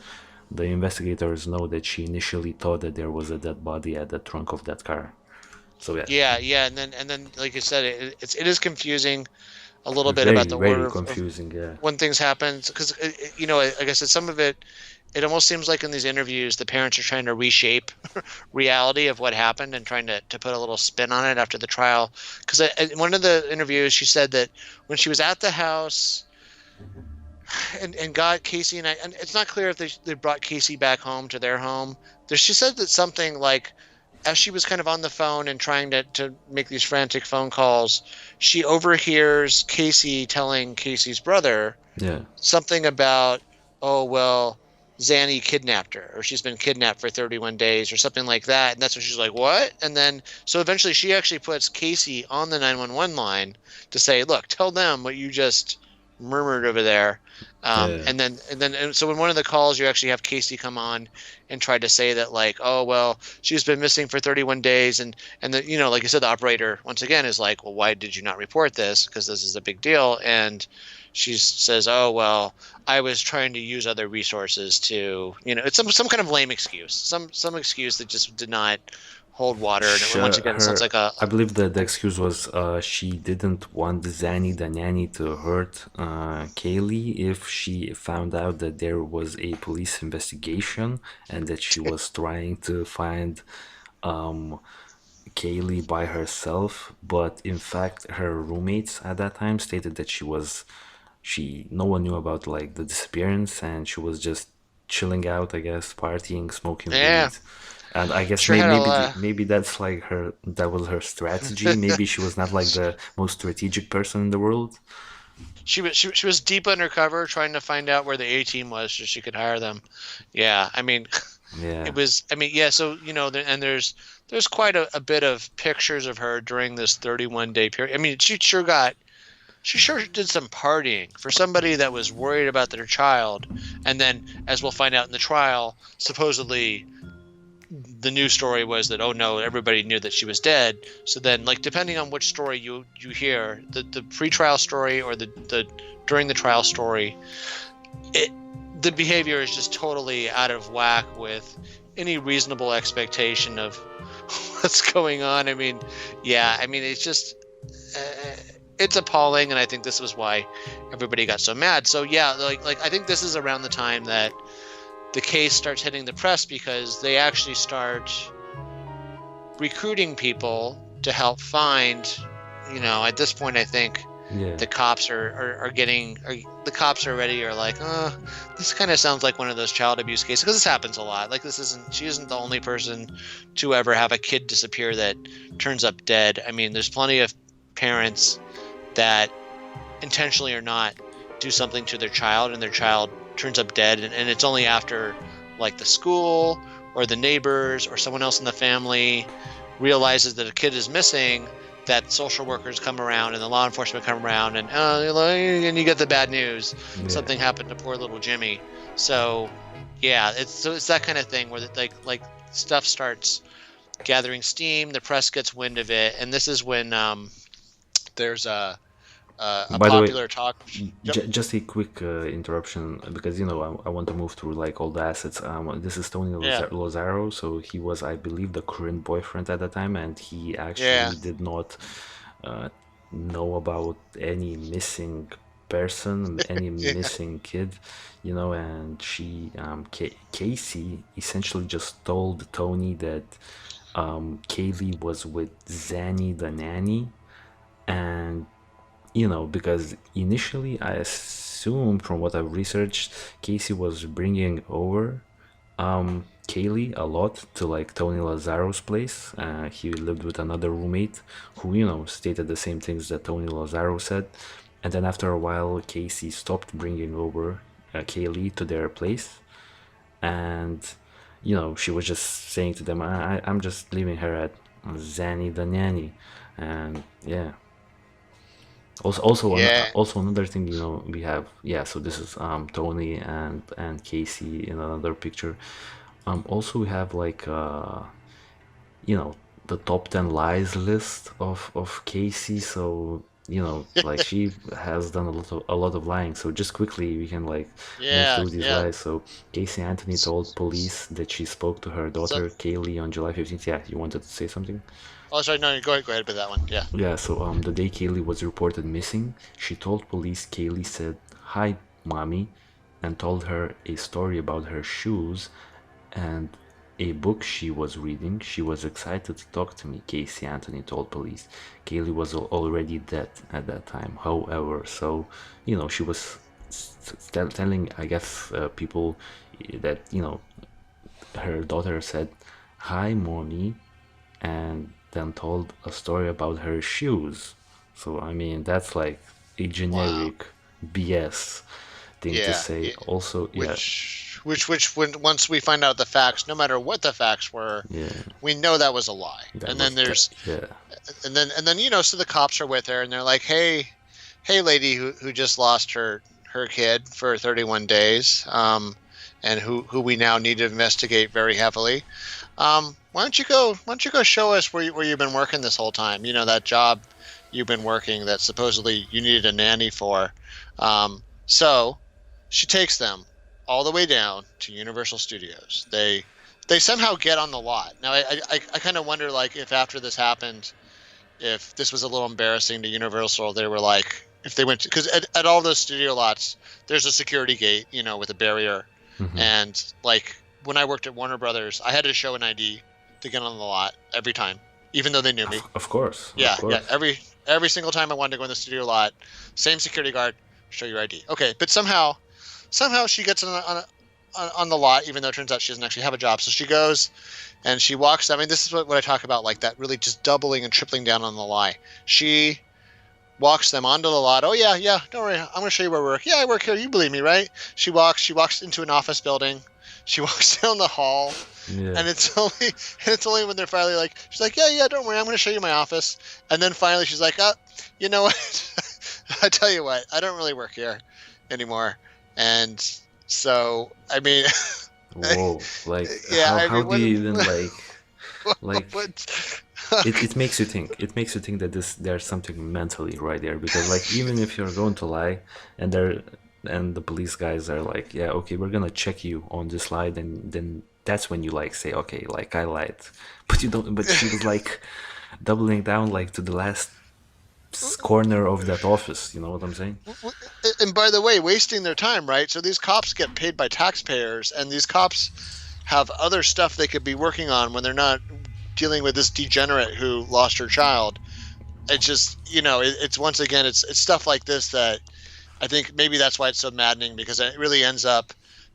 the investigators know that she initially thought that there was a dead body at the trunk of that car. So yeah, Yeah. Yeah. And then, like you said, it is confusing a little bit about very the very order of confusing. Yeah, when things happen, because like I said, some of it almost seems like in these interviews the parents are trying to reshape reality of what happened and trying to put a little spin on it after the trial. Because in one of the interviews she said that when she was at the house and got Casey, and it's not clear if they brought Casey back home to their home. She said that something like, as she was kind of on the phone and trying to make these frantic phone calls, she overhears Casey telling Casey's brother yeah, something about, oh, well, Zanny kidnapped her, or she's been kidnapped for 31 days, or something like that. And that's when she's like, what? And then, so eventually she actually puts Casey on the 911 line to say, look, tell them what you just murmured over there. yeah, And so in one of the calls, you actually have Casey come on and try to say that, like, oh, well, she's been missing for 31 days. And like you said, the operator, once again, is like, well, why did you not report this? Because this is a big deal. And she says, oh, well, I was trying to use other resources to, it's some kind of lame excuse, some excuse that just did not hold water. And once again, it sounds like I believe that the excuse was she didn't want Zanny the nanny to hurt Kaylee if she found out that there was a police investigation, and that she was trying to find Kaylee by herself. But in fact, her roommates at that time stated that she no one knew about, like, the disappearance, and she was just chilling out, I guess, partying, smoking yeah, weed. And I guess sure had a maybe that's like that was her strategy. Maybe she was not like the most strategic person in the world. she was deep undercover trying to find out where the A team was so she could hire them. Yeah, I mean, Yeah. it was. I mean, yeah. So and there's quite a bit of pictures of her during this 31-day period. I mean, she sure did some partying for somebody that was worried about their child. And then, as we'll find out in the trial, supposedly the news story was that, oh no, everybody knew that she was dead. So then, like, depending on which story you hear, the pre-trial story or the during the trial story, the behavior is just totally out of whack with any reasonable expectation of what's going on. I mean, yeah, I mean, it's just it's appalling, and I think this was why everybody got so mad. So yeah, like I think this is around the time that the case starts hitting the press, because they actually start recruiting people to help find, at this point, I think Yeah. the cops the cops already are like, this kind of sounds like one of those child abuse cases, because this happens a lot. Like, she isn't the only person to ever have a kid disappear that turns up dead. I mean, there's plenty of parents that intentionally or not do something to their child, and their child turns up dead, and it's only after, like, the school or the neighbors or someone else in the family realizes that a kid is missing, that social workers come around and the law enforcement come around, and you get the bad news. Yeah. Something happened to poor little Jimmy. So yeah, it's that kind of thing where like stuff starts gathering steam, the press gets wind of it, and this is when there's a By the way, popular talk. Yep. just a quick interruption, because I want to move through like all the assets. This is Tony Yeah. Lazaro, so he was, I believe, the current boyfriend at the time, and he actually Yeah. did not know about any missing person, any Yeah. missing kid, and she, Casey, essentially just told Tony that Caylee was with Zanny the nanny, and because initially I assume from what I've researched, Casey was bringing over Caylee a lot to like Tony Lazaro's place. He lived with another roommate who, stated the same things that Tony Lazaro said. And then after a while, Casey stopped bringing over Caylee to their place. And, she was just saying to them, I'm just leaving her at Zanny the nanny. And yeah. Yeah. Also another thing, we have, so this is Tony and Casey in another picture. Also we have like the top 10 lies list of Casey. So like she has done a lot of lying. So just quickly we can like move Yeah. through these Yeah. lies. So Casey Anthony told police that she spoke to her So, daughter Caylee on July 15th. Yeah, you wanted to say something? oh, sorry. No, go ahead with that one. Yeah. Yeah, so the day Caylee was reported missing, she told police Caylee said, "Hi, mommy," and told her a story about her shoes and a book she was reading. She was excited to talk to me, Casey Anthony told police. Caylee was already dead at that time, however, so, she was telling, I guess, people that, her daughter said, "Hi, mommy," and then told a story about her shoes. So, I mean, that's like a Wow. generic BS thing to Yeah. say. Also, yeah, When once we find out the facts, no matter what the facts were, yeah, we know that was a lie. that And was then that, there's yeah, and then so the cops are with her, and they're like, hey, lady who just lost her kid for 31 days, and who we now need to investigate very heavily. Why don't you go show us where you've been working this whole time? That job you've been working that supposedly you needed a nanny for. So she takes them all the way down to Universal Studios. They somehow get on the lot. Now I kind of wonder, like, if after this happened, if this was a little embarrassing to Universal. They were like, if they went, because at all those studio lots, there's a security gate, with a barrier. hmm And like when I worked at Warner Brothers, I had to show an ID to get on the lot every time, even though they knew me. of course, of Yeah, course. every single time I wanted to go in the studio lot, same security guard, show your ID. Okay, but somehow she gets on the lot, even though it turns out she doesn't actually have a job. So she goes and she walks. I mean, this is what I talk about, like that really just doubling and tripling down on the lie. She walks them onto the lot. Oh yeah, don't worry, I'm going to show you where we work. Yeah, I work here. You believe me, right? She walks into an office building. She walks down the hall, Yeah, and it's only when they're finally like, she's like, yeah, don't worry, I'm going to show you my office. And then finally she's like, you know what? I tell you what, I don't really work here anymore. And so, I mean, whoa, like yeah, I how mean, do you even like what? it makes you think. It makes you think that there's something mentally right there, because like even if you're going to lie and the police guys are like, yeah, okay, we're gonna check you on this lie, then that's when you like say, okay, like I lied, but you don't. But she was like doubling down like to the last corner of that office. You know what I'm saying? And by the way, wasting their time, right? So these cops get paid by taxpayers, and these cops have other stuff they could be working on when they're not dealing with this degenerate who lost her child. it's just it's once again it's stuff like this that I think maybe that's why it's so maddening, because it really ends up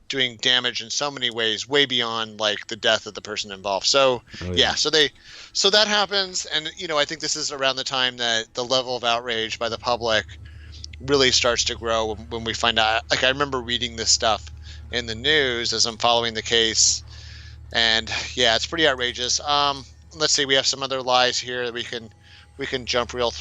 doing damage in so many ways, way beyond like the death of the person involved. So Oh yeah. yeah, so that happens, and I think this is around the time that the level of outrage by the public really starts to grow when we find out. Like, I remember reading this stuff in the news as I'm following the case, and yeah, it's pretty outrageous. Let's see, we have some other lies here that we can jump real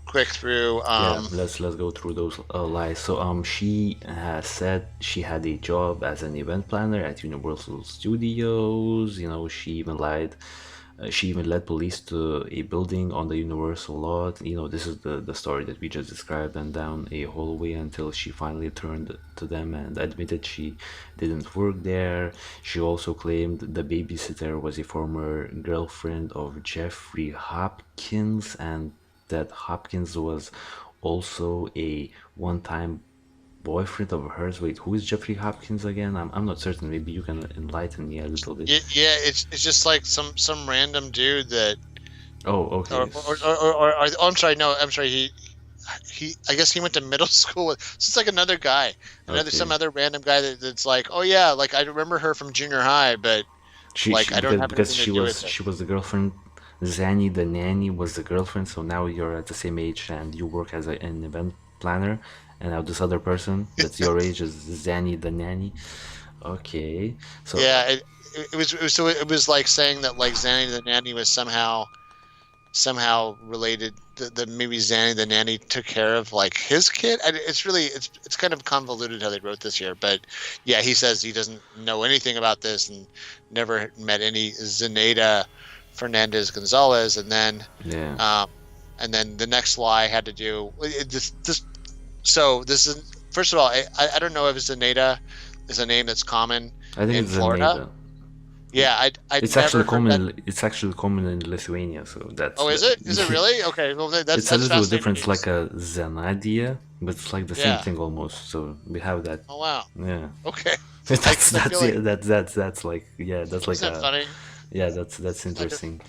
quick through. Yeah, let's go through those lies. So she has said she had a job as an event planner at Universal Studios. She even lied. She even led police to a building on the Universal lot. This is the story that we just described, and down a hallway until she finally turned to them and admitted she didn't work there. She also claimed the babysitter was a former girlfriend of Jeffrey Hopkins, and that Hopkins was also a one-time boyfriend of hers. Wait, who is Jeffrey Hopkins again? I'm not certain. Maybe you can enlighten me a little bit. Yeah, it's just like some random dude that, Oh, okay. I'm sorry, no, I'm sorry, he I guess he went to middle school with, so it's like another guy, some Okay. other random guy that's like, oh yeah, like I remember her from junior high, but She like I don't have because anything to she do was with it. she was the girlfriend. Zanny the nanny was the girlfriend. So now you're at the same age and you work as an event planner, and now this other person that's your age is Zanny the nanny. Okay. So Yeah, it was like saying that like Zanny the nanny was somehow related, that maybe Zanny the nanny took care of like his kid. It's really it's kind of convoluted how they wrote this here, but yeah, he says he doesn't know anything about this and never met any Zenaida Fernandez Gonzalez, yeah, and then the next lie had to do this. So this is, first of all, I don't know if Zenaida is a name that's common I think in it's Florida. Zaneta. Yeah, I'd It's actually never heard that. common. It's actually common in Lithuania. So that's Oh, is the. it? Is it really? Okay, well It's a that's little fascinating different. It's like news. a Zanadia, but it's like the same Yeah. thing almost. So we have that. Oh wow. Yeah. Okay. That's Because I feel that's like, yeah, that's like yeah, that's like isn't that a funny? yeah, that's I don't- interesting.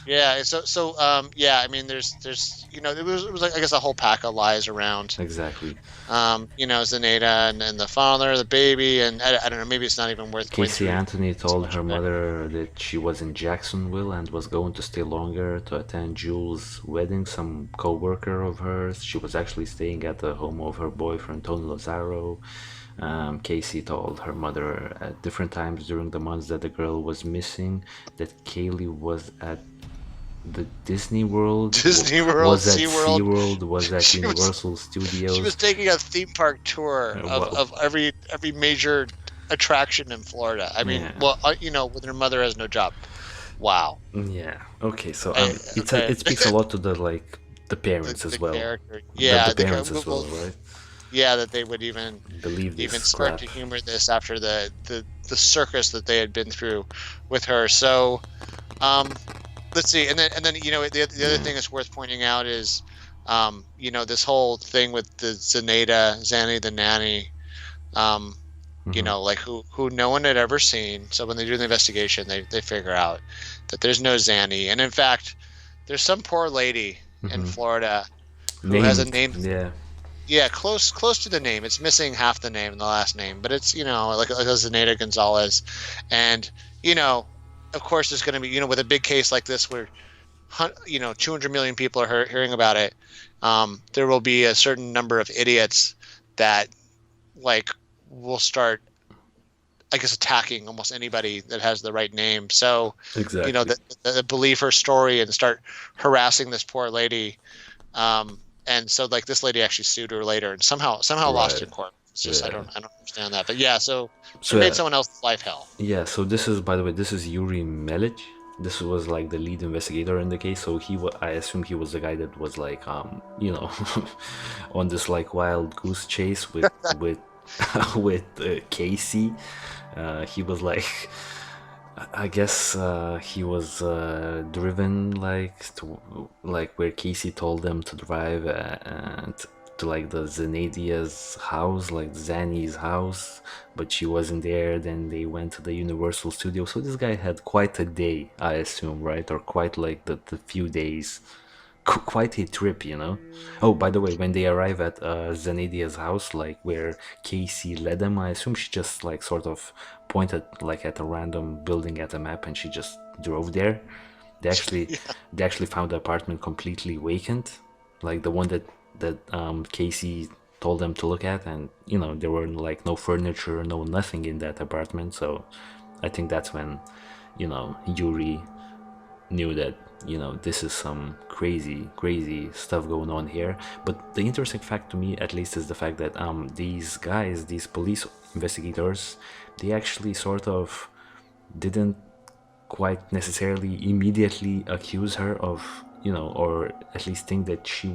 Yeah. So yeah. I mean, there's it was like, I guess, a whole pack of lies around. Exactly. Zenaida and the father, the baby, and I don't know. Maybe it's not even worth going Caylee through Anthony too told much her of it. mother that she was in Jacksonville and was going to stay longer to attend Jules' wedding. Some co-worker of hers. She was actually staying at the home of her boyfriend Tony Lazaro. Casey told her mother at different times during the months that the girl was missing that Caylee was at the Disney World, Disney World, was at SeaWorld. SeaWorld, was at She was Universal she was Studios. taking a theme park tour Well, of every major attraction in Florida. I mean, yeah. well, when her mother has no job. Wow. Yeah. Okay. So Okay. it speaks a lot to the parents The as well. character. The Yeah, parents as well, well, right? yeah, that they would even Believe even this start crap. to humor this after the circus that they had been through with her. So, um, let's see, and then the other Yeah. thing that's worth pointing out is, this whole thing with the Zanny the nanny, um, Hmm. like who no one had ever seen. So when they do the investigation, they figure out that there's no Zanny, and in fact, there's some poor lady in Hmm. Florida who has a Named. name. Yeah. Yeah, close to the name. It's missing half the name and the last name, but it's like a Zenaida Gonzalez, and of course there's going to be, with a big case like this where 200 million people are hearing about it. There will be a certain number of idiots that like will start, I guess, attacking almost anybody that has the right name. So Exactly. that believe her story and start harassing this poor lady. And so like this lady actually sued her later and somehow lost Right. in court. It's just I Yeah. don't understand that. But yeah, so she So made someone else's life hell. yeah. So this is, by the way, this is Yuri Melic. This was like the lead investigator in the case. So I assume he was the guy that was like, on this like wild goose chase with with Casey. He was like, I guess he was driven like to like where Casey told them to drive and to like the Zenadia's house, like Zanny's house, but she wasn't there. Then they went to the Universal Studio. So this guy had quite a day, I assume, right? Or quite like the few days quite a trip, you know. Oh, by the way, when they arrive at Zenadia's house, like where Casey led them, I assume she just like sort of pointed like at a random building at a map, and she just drove there. They actually Yeah. they actually found the apartment completely vacant, like the one that Casey told them to look at, and you know there were like no furniture, no nothing in that apartment. So I think that's when, you know, Yuri knew that, you know, this is some crazy stuff going on here. But the interesting fact to me at least is the fact that these guys, these police investigators, they actually sort of didn't quite necessarily immediately accuse her of, you know, or at least think that she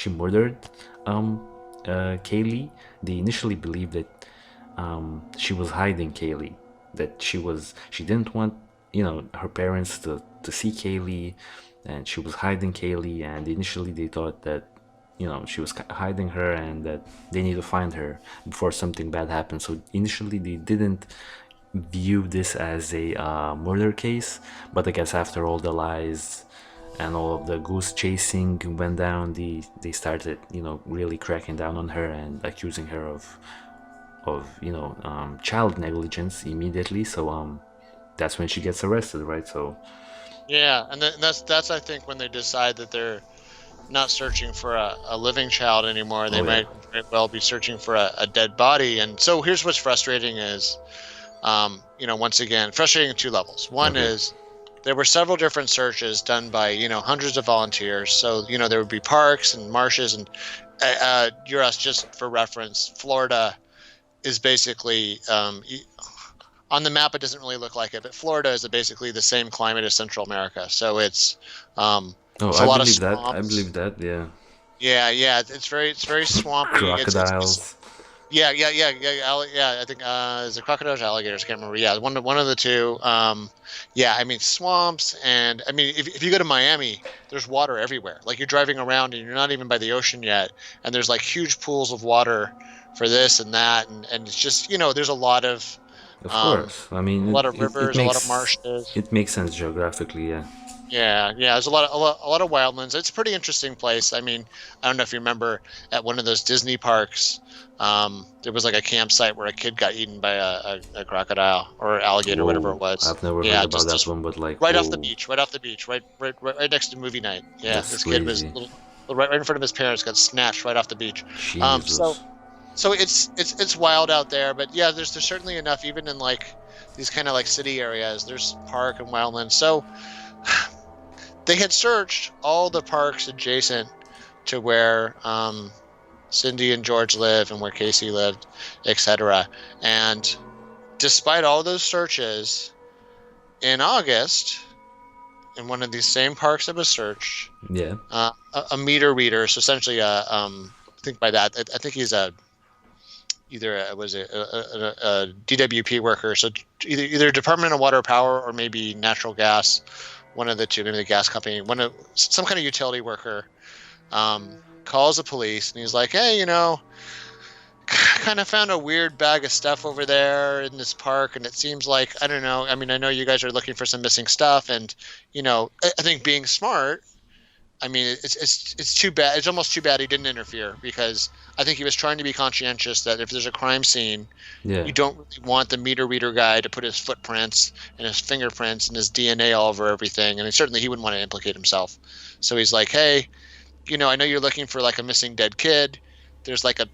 murdered Caylee. They initially believed that she was hiding Caylee, that she didn't want, you know, her parents to see Caylee, and she was hiding Caylee. And initially they thought that, you know, she was hiding her and that they need to find her before something bad happens. So initially they didn't view this as a murder case, but I guess after all the lies and all of the goose chasing went down, they started, you know, really cracking down on her and accusing her of you know, child negligence immediately. So that's when she gets arrested, right? So Yeah, and that's I think when they decide that they're not searching for a living child anymore. They oh yeah, might very well be searching for a dead body. And so here's what's frustrating is, you know, once again, frustrating at two levels. One okay, is there were several different searches done by, you know, hundreds of volunteers. So, you know, there would be parks and marshes and Juras, just for reference, Florida is basically on the map. It doesn't really look like it, but Florida is basically the same climate as Central America. So it's oh, there's a lot of I swamps. believe that, yeah. Yeah. It's very swampy. It's Crocodiles, yeah. I think is it crocodiles, or alligators? I can't remember. Yeah, one of the two. Yeah, I mean swamps, and I mean if you go to Miami, there's water everywhere. Like you're driving around and you're not even by the ocean yet, and there's like huge pools of water for this and that, and it's just, you know, there's of um, course. I a mean, lot of it rivers, a lot of marshes. makes sense geographically, yeah. Yeah. There's a lot of wildlands. It's a pretty interesting place. I mean, I don't know if you remember at one of those Disney parks, there was like a campsite where a kid got eaten by a crocodile or alligator, whatever it Whoa, was. I've never heard Yeah, about that just one, but like, right off the whoa, beach, right next to movie night. Yeah, that's this kid was crazy. right in front of his parents, got snatched right off the beach. So Jesus. so it's wild out there, but yeah, there's certainly enough even in like these kind of like city areas. There's park and wildlands. So they had searched all the parks adjacent to where Cindy and George live and where Casey lived, etc. And despite all those searches, in August, in one of these same parks that was searched, Yeah. a meter reader, so essentially I think by that, I think he's either was a DWP worker, so either Department of Water Power or maybe natural gas, one of the two, maybe the gas company, some kind of utility worker, calls the police and he's like, hey, you know, kind of found a weird bag of stuff over there in this park, and it seems like, I don't know, I mean, I know you guys are looking for some missing stuff, and you know, I think being smart, I mean, it's too bad. It's almost too bad he didn't interfere, because I think he was trying to be conscientious that if there's a crime scene, Yeah. you don't really want the meter reader guy to put his footprints and his fingerprints and his DNA all over everything, and certainly he wouldn't want to implicate himself. So he's like, hey, you know, I know you're looking for like a missing dead kid. There's like a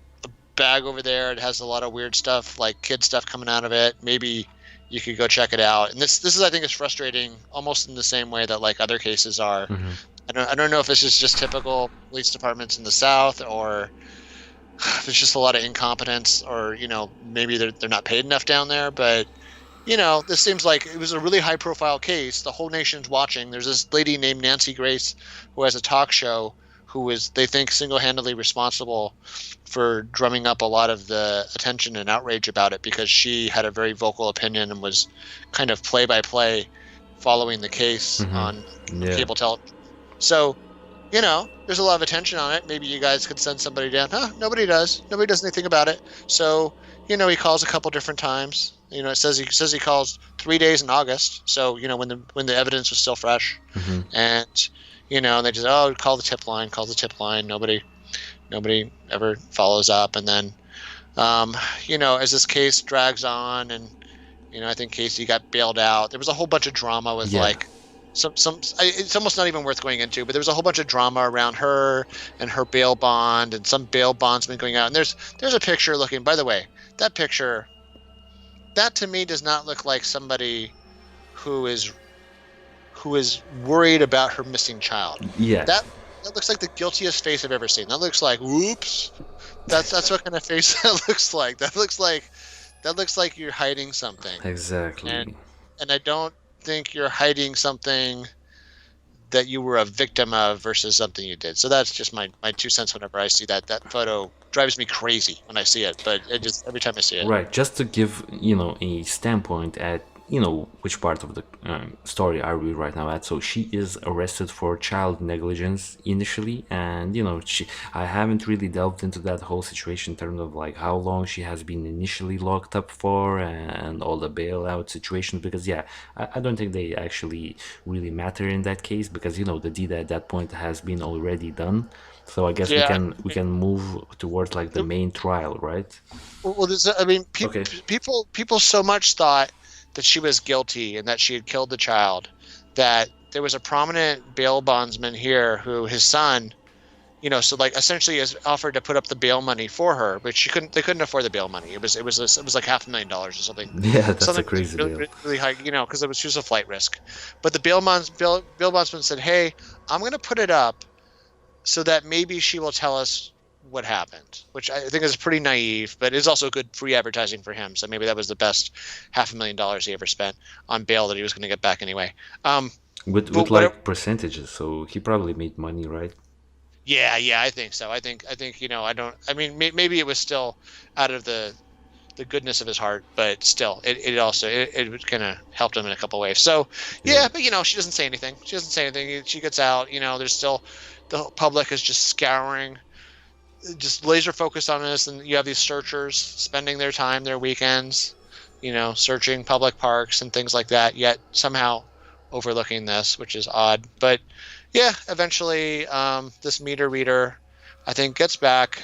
bag over there. It has a lot of weird stuff, like kid stuff coming out of it. Maybe you could go check it out. And this is, I think, is frustrating, almost in the same way that like other cases are. Hmm. I don't know if this is just typical police departments in the South, or if it's just a lot of incompetence, or, you know, maybe they're not paid enough down there. But, you know, this seems like it was a really high profile case. The whole nation's watching. There's this lady named Nancy Grace who has a talk show, who is, they think, single-handedly responsible for drumming up a lot of the attention and outrage about it, because she had a very vocal opinion and was kind of play-by-play following the case on Yeah. cable television. So, you know, there's a lot of attention on it. Maybe you guys could send somebody down. Nobody does. Nobody does anything about it. So, you know, he calls a couple different times. You know, it says he calls 3 days in August. So, you know, when the evidence was still fresh, Hmm. and They just call the tip line. Nobody ever follows up, and then as this case drags on, and I think Casey got bailed out. There was a whole bunch of drama with Yeah. like it's almost not even worth going into, but there was a whole bunch of drama around her and her bail bond, and some bail bondsman going out. And there's a picture looking. By the way, that picture, that to me does not look like somebody who is worried about her missing child. Yeah. That looks like the guiltiest face I've ever seen. That looks like, whoops. That's what kind of face that looks like. That looks like you're hiding something. Exactly. And I don't think you're hiding something that you were a victim of versus something you did. So that's just my 2 cents whenever I see that. That photo drives me crazy when I see it, but it just every time I see it. Right. Just to give, a standpoint at, which part of the story are we right now at. So she is arrested for child negligence initially, and I haven't really delved into that whole situation in terms of like how long she has been initially locked up for and all the bailout situations, because I don't think they actually really matter in that case, because the deed at that point has been already done. So I guess we can move towards like the main trial, right? Well, people so much thought that she was guilty and that she had killed the child, that there was a prominent bail bondsman here who his son, so like essentially is offered to put up the bail money for her, but they couldn't afford the bail money. It was like $500,000 or something. Yeah, that's something a crazy really, deal. really high, because she was a flight risk. But the bail bondsman said, "Hey, I'm going to put it up so that maybe she will tell us what happened," which I think is pretty naive, but is also good free advertising for him. So maybe that was the best $500,000 he ever spent on bail that he was going to get back anyway. With like percentages, so he probably made money, right? Yeah, I think so. I think maybe it was still out of the goodness of his heart, but still, it also kind of helped him in a couple ways. So but she doesn't say anything. She gets out. There's still, the public is just scouring, just laser focused on this, and you have these searchers spending their time, their weekends, searching public parks and things like that, yet somehow overlooking this, which is odd. But eventually this meter reader, I think, gets back,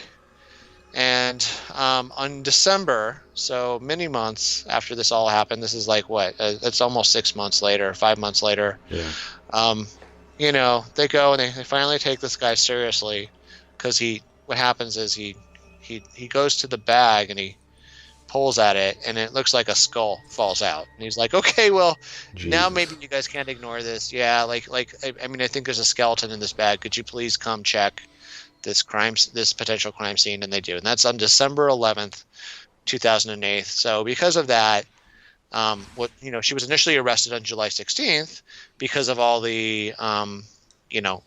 and on December, so many months after this all happened, this is like what, it's almost 6 months later, 5 months later, they go and they finally take this guy seriously, because what happens is he goes to the bag and he pulls at it, and it looks like a skull falls out, and he's like, okay, well, Jesus. Now maybe you guys can't ignore this. I think there's a skeleton in this bag. Could you please come check this potential crime scene? And they do, and that's on December 11th, 2008. So because of that, she was initially arrested on July 16th because of all the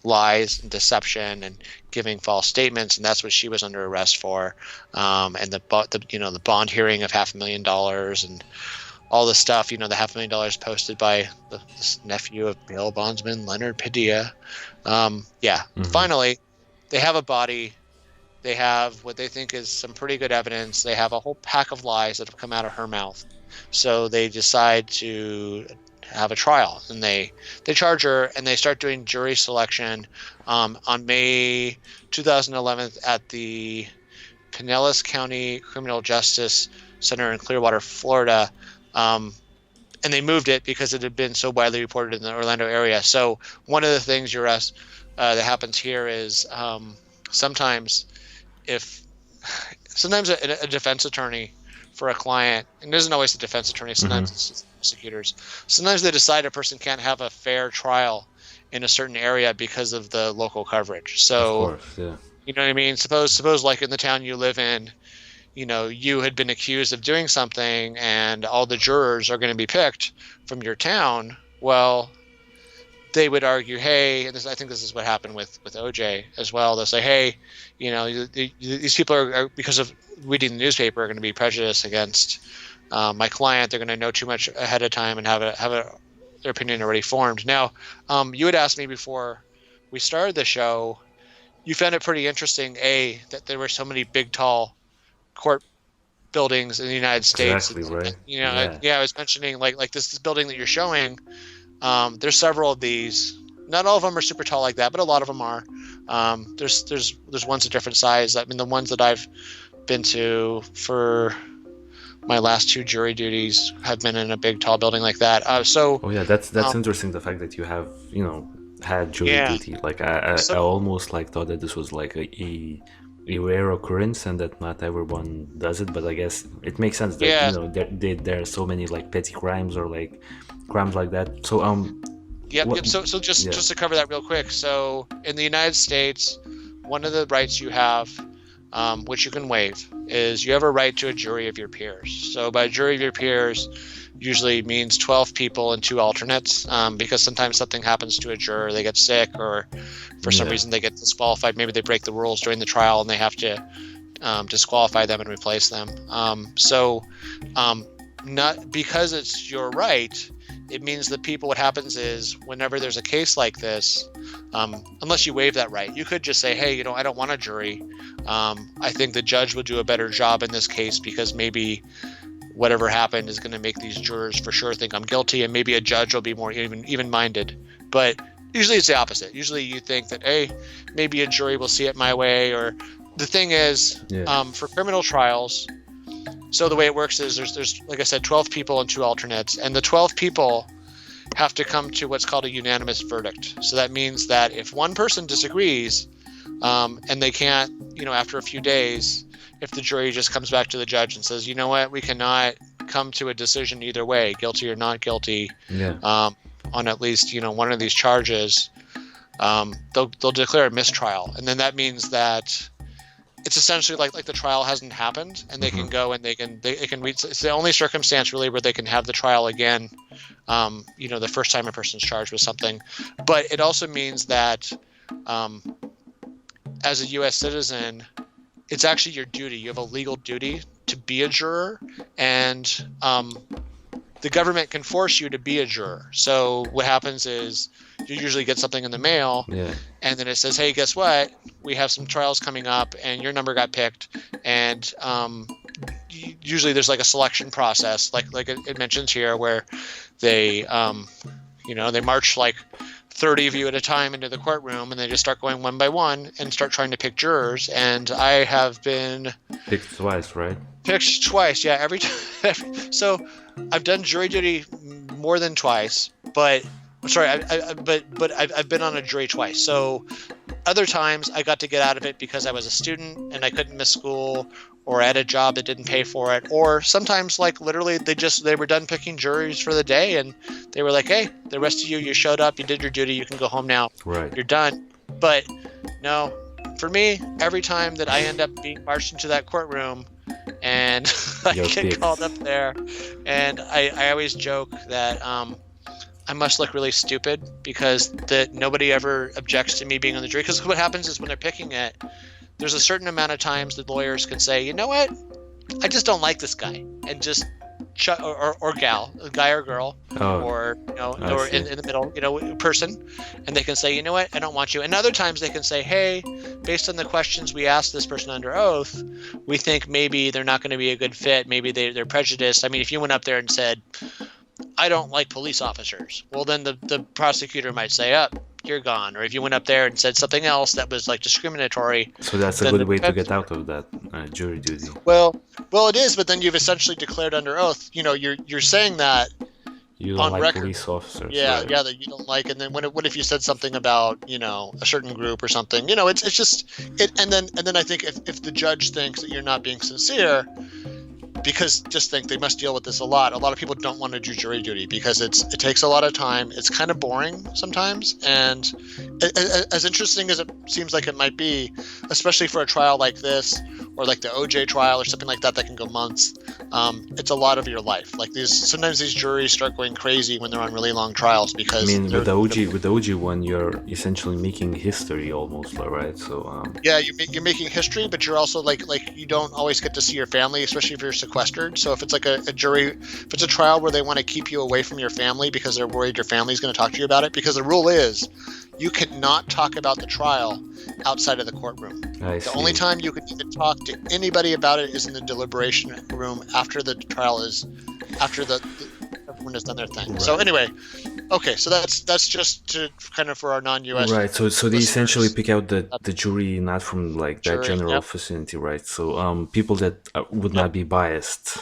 lies and deception and giving false statements, and that's what she was under arrest for. And the bond hearing of $500,000 and all this stuff. The $500,000 posted by the nephew of bail bondsman Leonard Padilla. Finally, they have a body. They have what they think is some pretty good evidence. They have a whole pack of lies that have come out of her mouth. So they decide to have a trial, and they charge her, and they start doing jury selection on May 2011 at the Pinellas County Criminal Justice Center in Clearwater, Florida. And they moved it because it had been so widely reported in the Orlando area. So one of the things, Juras, that happens here is sometimes a defense attorney for a client, and it isn't always the defense attorney, sometimes it's just prosecutors, sometimes they decide a person can't have a fair trial in a certain area because of the local coverage. So, of course, yeah. You know what I mean? Suppose like in the town you live in, you had been accused of doing something, and all the jurors are going to be picked from your town. Well, they would argue, hey, and I think this is what happened with OJ as well. They'll say, hey, these people are because of reading the newspaper, are going to be prejudiced against my client. They're going to know too much ahead of time and have their opinion already formed. Now, you had asked me before we started the show, you found it pretty interesting, that there were so many big, tall court buildings in the United States. Exactly, right. I was mentioning like this building that you're showing. There's several of these Not all of them are super tall like that, but a lot of them are. There's ones of different size. I mean, the ones that I've been to for my last 2 jury duties have been in a big tall building like that. Oh yeah, that's interesting. The fact that you have had jury Yeah. duty. Like I So almost like thought that this was like a rare occurrence and that not everyone does it. But I guess it makes sense that yeah. there are so many like petty crimes or like crimes like that. So Yep. what? So just Yeah. just to cover that real quick. So in the United States, one of the rights you have, which you can waive, is you have a right to a jury of your peers. So by jury of your peers, usually means 12 people and 2 alternates, because sometimes something happens to a juror, they get sick, or for some Yeah. reason they get disqualified. Maybe they break the rules during the trial and they have to disqualify them and replace them. Not because it's your right. It means that what happens is whenever there's a case like this, unless you waive that right, you could just say, hey, I don't want a jury. I think the judge would do a better job in this case because maybe whatever happened is going to make these jurors for sure think I'm guilty, and maybe a judge will be more even-minded. But usually it's the opposite. Usually you think that, hey, maybe a jury will see it my way. Or the thing is, Yeah. for criminal trials, so the way it works is there's like I said, 12 people and 2 alternates, and the 12 people have to come to what's called a unanimous verdict. So that means that if one person disagrees, and they can't, after a few days, if the jury just comes back to the judge and says, you know what, we cannot come to a decision either way, guilty or not guilty, Yeah. on at least one of these charges, they'll declare a mistrial, and then that means that it's essentially like the trial hasn't happened, and they can go and they can reach. It's the only circumstance really where they can have the trial again. The first time a person's charged with something, but it also means that as a U.S. citizen, it's actually your duty. You have a legal duty to be a juror, and the government can force you to be a juror. So what happens is you usually get something in the mail, Yeah. and then it says, hey, guess what? We have some trials coming up, and your number got picked. And usually there's like a selection process, like it mentions here, where they, they march like 30 of you at a time into the courtroom, and they just start going one by one and start trying to pick jurors. And I have been Picked twice, right? picked twice. Yeah, every time. So I've done jury duty more than twice, but sorry, I've been on a jury twice. So other times I got to get out of it because I was a student and I couldn't miss school, or I had a job that didn't pay for it, or sometimes like literally they were done picking juries for the day and they were like, hey, the rest of you showed up, you did your duty, you can go home now. Right. You're done. But no, for me, every time that I end up being marched into that courtroom and I You're get picked. called up there, and I always joke that I must look really stupid because that nobody ever objects to me being on the jury. Because what happens is when they're picking it, there's a certain amount of times that lawyers can say, you know what, I just don't like this guy, and just or gal, a guy or girl, or I or see. in the middle, person, and they can say, you know what, I don't want you. And other times they can say, hey, based on the questions we asked this person under oath, we think maybe they're not going to be a good fit. Maybe they're prejudiced. I mean, if you went up there and said, I don't like police officers, well, then the prosecutor might say, up, you're gone. Or if you went up there and said something else that was like discriminatory. So that's a then good way to get out of that jury duty. Well, it is, but then you've essentially declared under oath. You're saying that You on don't like record. police officers. Yeah, right? yeah, that you don't like. And then what if you said something about a certain group or something? It's just it. And then I think if the judge thinks that you're not being sincere, because just think they must deal with this a lot. A lot of people don't want to do jury duty because it takes a lot of time. It's kind of boring sometimes, and as interesting as it seems like it might be, especially for a trial like this or like the OJ trial or something like that can go months. It's a lot of your life. Like sometimes these juries start going crazy when they're on really long trials because I mean, with the OG one, you're essentially making history almost, right? So yeah, you're making history, but you're also like you don't always get to see your family, especially if you're sequestered. So if it's like a jury, if it's a trial where they want to keep you away from your family because they're worried your family's going to talk to you about it, because the rule is you cannot talk about the trial outside of the courtroom. The only time you can even talk to anybody about it is in the deliberation room after the trial is, after the everyone has done their thing. Right. So anyway, okay, so that's just to kind of for our non-US Right. So they essentially listeners. pick out the jury not from like that Jury, general yep, vicinity, right? So people that would yep. not be biased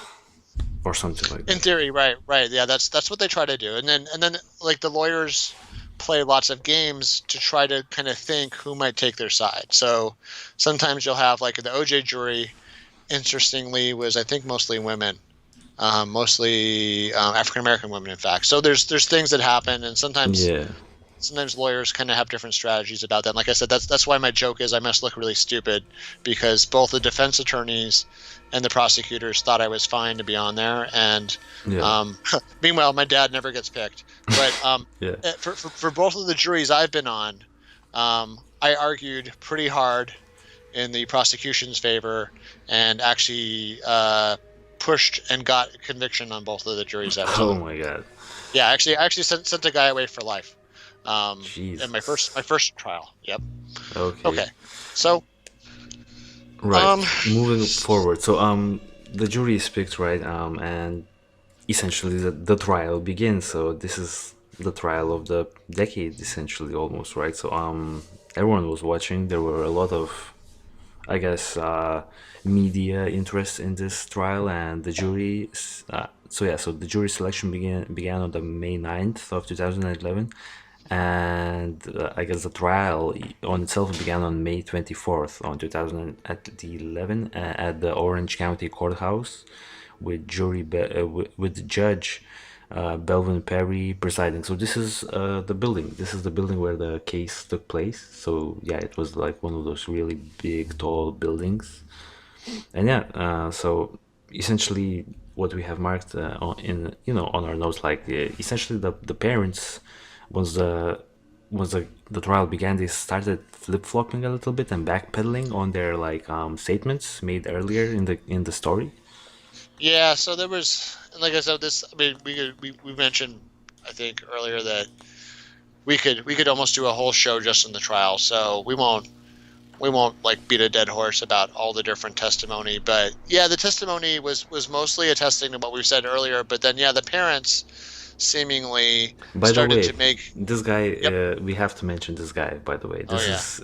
or something like In that. theory, right. Yeah, that's what they try to do, and then like the lawyers play lots of games to try to kind of think who might take their side. So sometimes you'll have like the OJ jury. Interestingly, was I think mostly women, mostly African American women, in fact. So there's things that happen, and sometimes Yeah. lawyers kind of have different strategies about that. And like I said, that's why my joke is I must look really stupid, because both the defense attorneys and the prosecutors thought I was fine to be on there, and Yeah. meanwhile my dad never gets picked. But Yeah. for both of the juries I've been on, I argued pretty hard in the prosecution's favor, and actually pushed and got conviction on both of the juries I was Oh on. my God. Yeah, I actually sent a guy away for life. Jesus. In my first trial. Yep. Okay. Okay. So Right. Moving forward. So the jury is picked, right? And essentially the trial begins. So this is the trial of the decade, essentially, almost, right? So everyone was watching. There were a lot of, I guess, media interest in this trial, and the jury. So the jury selection began on the May 9th of 2011, and I guess the trial on itself began on May 24th on 2011 at the Orange County Courthouse, with with Judge Belvin Perry presiding. So this is the building. This is the building where the case took place. So yeah, it was like one of those really big, tall buildings. And yeah, so essentially what we have marked on our notes, like essentially the parents, once the trial began, they started flip-flopping a little bit and backpedaling on their like statements made earlier in the story. yeah, so there was, like I said, this. I mean, we mentioned, I think earlier, that we could almost do a whole show just in the trial. So we won't like beat a dead horse about all the different testimony. But yeah, the testimony was mostly attesting to what we said earlier. But then yeah, the parents seemingly By the started way, to make. this guy, Yep. we have to mention this guy, by the way. Oh This yeah. is,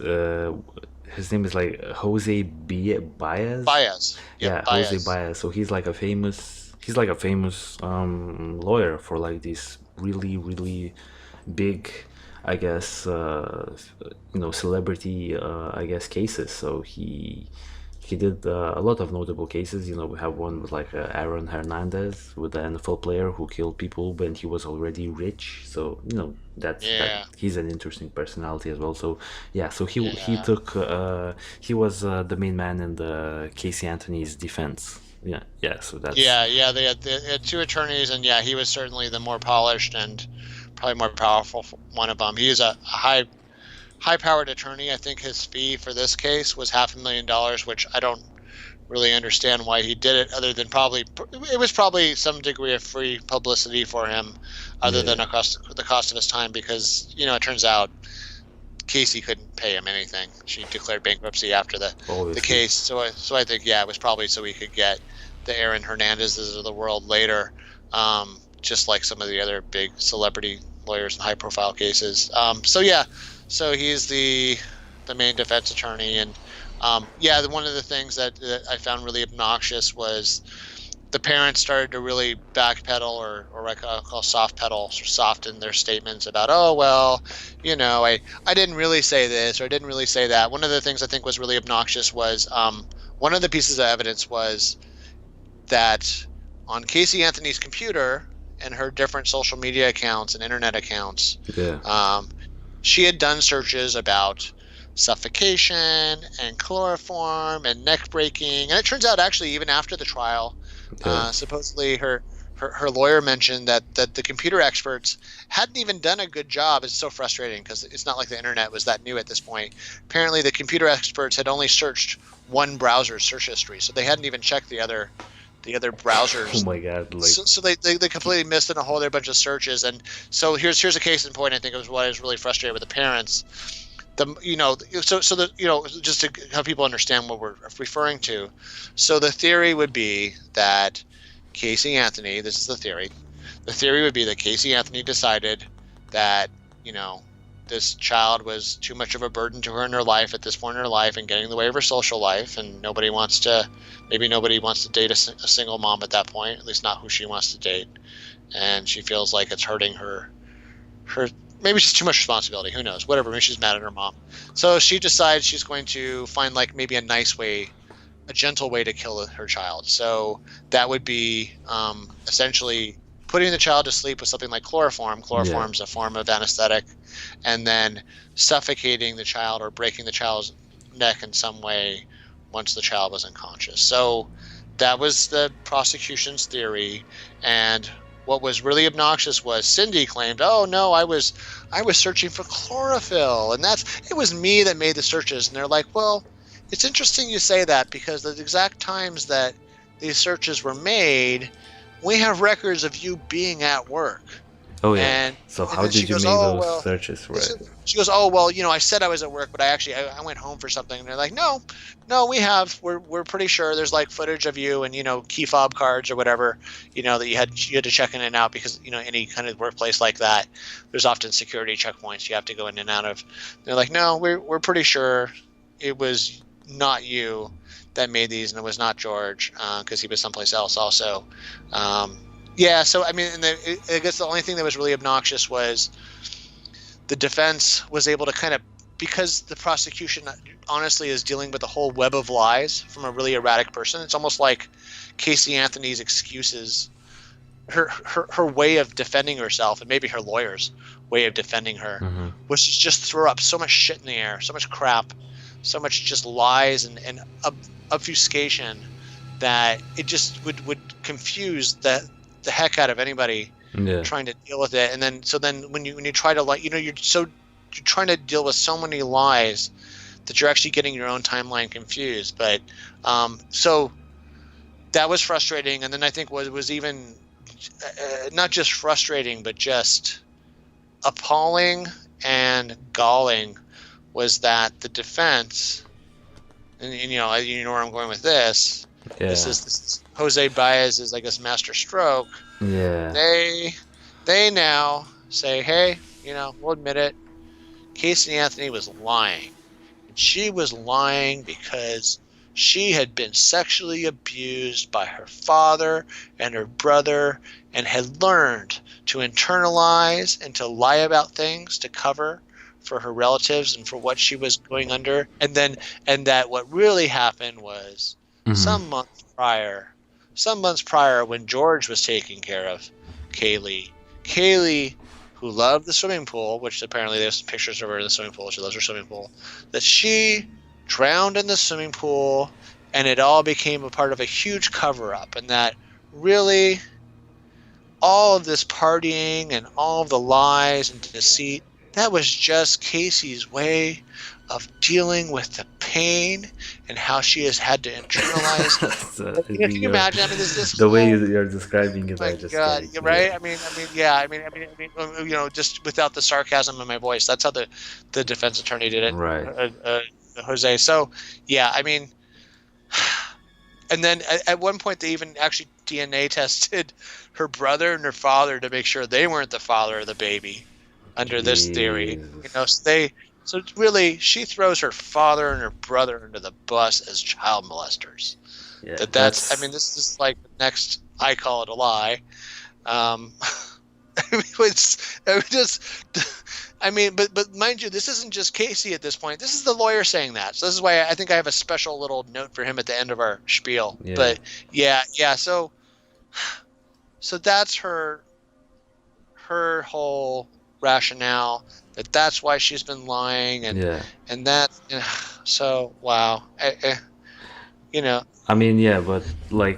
his name is like Jose Baez. Baez. Yep. Yeah, Jose Baez. Baez. So he's like a famous lawyer for like these really, really big, I guess, celebrity, I guess, cases. So he did a lot of notable cases. We have one with like Aaron Hernandez, with the NFL player who killed people when he was already rich. So that Yeah. he's an interesting personality as well. So yeah, so he Yeah. took he was the main man in the Caylee Anthony's defense. Yeah. So that's Yeah. They had two attorneys, and yeah, he was certainly the more polished and probably more powerful one of them. He is a high-powered attorney. I think his fee for this case was $500,000, which I don't really understand why he did it, other than it was probably some degree of free publicity for him, other than the cost of his time, because it turns out Caylee couldn't pay him anything. She declared bankruptcy after the case, so I think it was probably so he could get the Aaron Hernandezes of the world later, just like some of the other big celebrity lawyers in high-profile cases. So he's the main defense attorney, and one of the things that I found really obnoxious was the parents started to really backpedal, or what I call soft pedal, soften their statements about, oh well, I didn't really say this, or I didn't really say that. One of the things I think was really obnoxious was one of the pieces of evidence was that on Caylee Anthony's computer and her different social media accounts and internet accounts, she had done searches about suffocation and chloroform and neck breaking. And it turns out, actually, even after the trial, supposedly her lawyer mentioned that the computer experts hadn't even done a good job. It's so frustrating because it's not like the internet was that new at this point. Apparently, the computer experts had only searched one browser's search history, so they hadn't even checked the other browsers. Oh my God! So they completely missed in a whole other bunch of searches. And so here's a case in point. I think it was what I was really frustrated with the parents. Just to have people understand what we're referring to. So the theory would be that Caylee Anthony, this is the theory, The theory would be that Caylee Anthony decided that, you know, this child was too much of a burden to her in her life at this point in her life and getting in the way of her social life, and nobody wants to date a single mom at that point, at least not who she wants to date, and she feels like it's hurting her maybe she's too much responsibility, who knows, whatever, maybe she's mad at her mom. So she decides she's going to find like maybe a gentle way to kill her child. So that would be essentially putting the child to sleep with something like chloroform. Chloroform is a form of anesthetic, and then suffocating the child or breaking the child's neck in some way once the child was unconscious. So that was the prosecution's theory. And what was really obnoxious was Cindy claimed, "Oh no, I was searching for chlorophyll, and it was me that made the searches." And they're like, "Well, it's interesting you say that, because the exact times that these searches were made, we have records of you being at work." Oh yeah. So how did you make those searches? Right. She goes, "Oh well, I said I was at work, but I went home for something." And they're like, "No, we're pretty sure there's like footage of you and key fob cards or whatever, that you had to check in and out, because any kind of workplace like that, there's often security checkpoints you have to go in and out of." And they're like, "No, we're pretty sure it was not you that made these, and it was not George, because he was someplace else also." Yeah, so I mean, I guess the only thing that was really obnoxious was the defense was able to kind of, because the prosecution honestly is dealing with a whole web of lies from a really erratic person. It's almost like Caylee Anthony's excuses, her way of defending herself, and maybe her lawyer's way of defending her, was to just throw up so much shit in the air, so much crap, so much just lies and obfuscation, that it just would confuse the heck out of anybody trying to deal with it. And then when you try to you're trying to deal with so many lies that you're actually getting your own timeline confused. But so that was frustrating. And then I think what was even not just frustrating, but just appalling and galling was that the defense, and you know where I'm going with this. Yeah. This is Jose Baez's, I guess, master stroke. Yeah. They now say, hey, we'll admit it. Caylee Anthony was lying. She was lying because she had been sexually abused by her father and her brother, and had learned to internalize and to lie about things to cover for her relatives and for what she was going under. And that what really happened was some months prior, when George was taking care of Caylee, who loved the swimming pool, which apparently there's some pictures of her in the swimming pool, she loves her swimming pool, that she drowned in the swimming pool, and it all became a part of a huge cover-up. And that really all of this partying and all of the lies and deceit, that was just Casey's way of dealing with the pain and how she has had to internalize. Can you imagine? I mean, this the way you're describing it. My God, right? I mean, just without the sarcasm in my voice. That's how the defense attorney did it, right? Jose. So, yeah, I mean, and then at one point they even actually DNA tested her brother and her father to make sure they weren't the father of the baby under this theory. So really, she throws her father and her brother under the bus as child molesters. Yeah, that's. I mean, this is like the next. I call it a lie. But mind you, this isn't just Casey at this point. This is the lawyer saying that. So this is why I think I have a special little note for him at the end of our spiel. Yeah. But yeah. So that's her whole rationale. That's why she's been lying, and that. So wow, I mean, yeah, but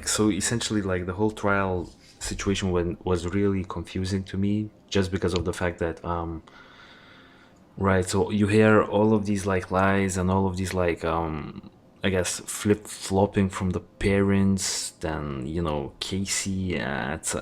so essentially, the whole trial situation was really confusing to me, just because of the fact that right. So you hear all of these lies and all of these I guess flip-flopping from the parents. Then Casey at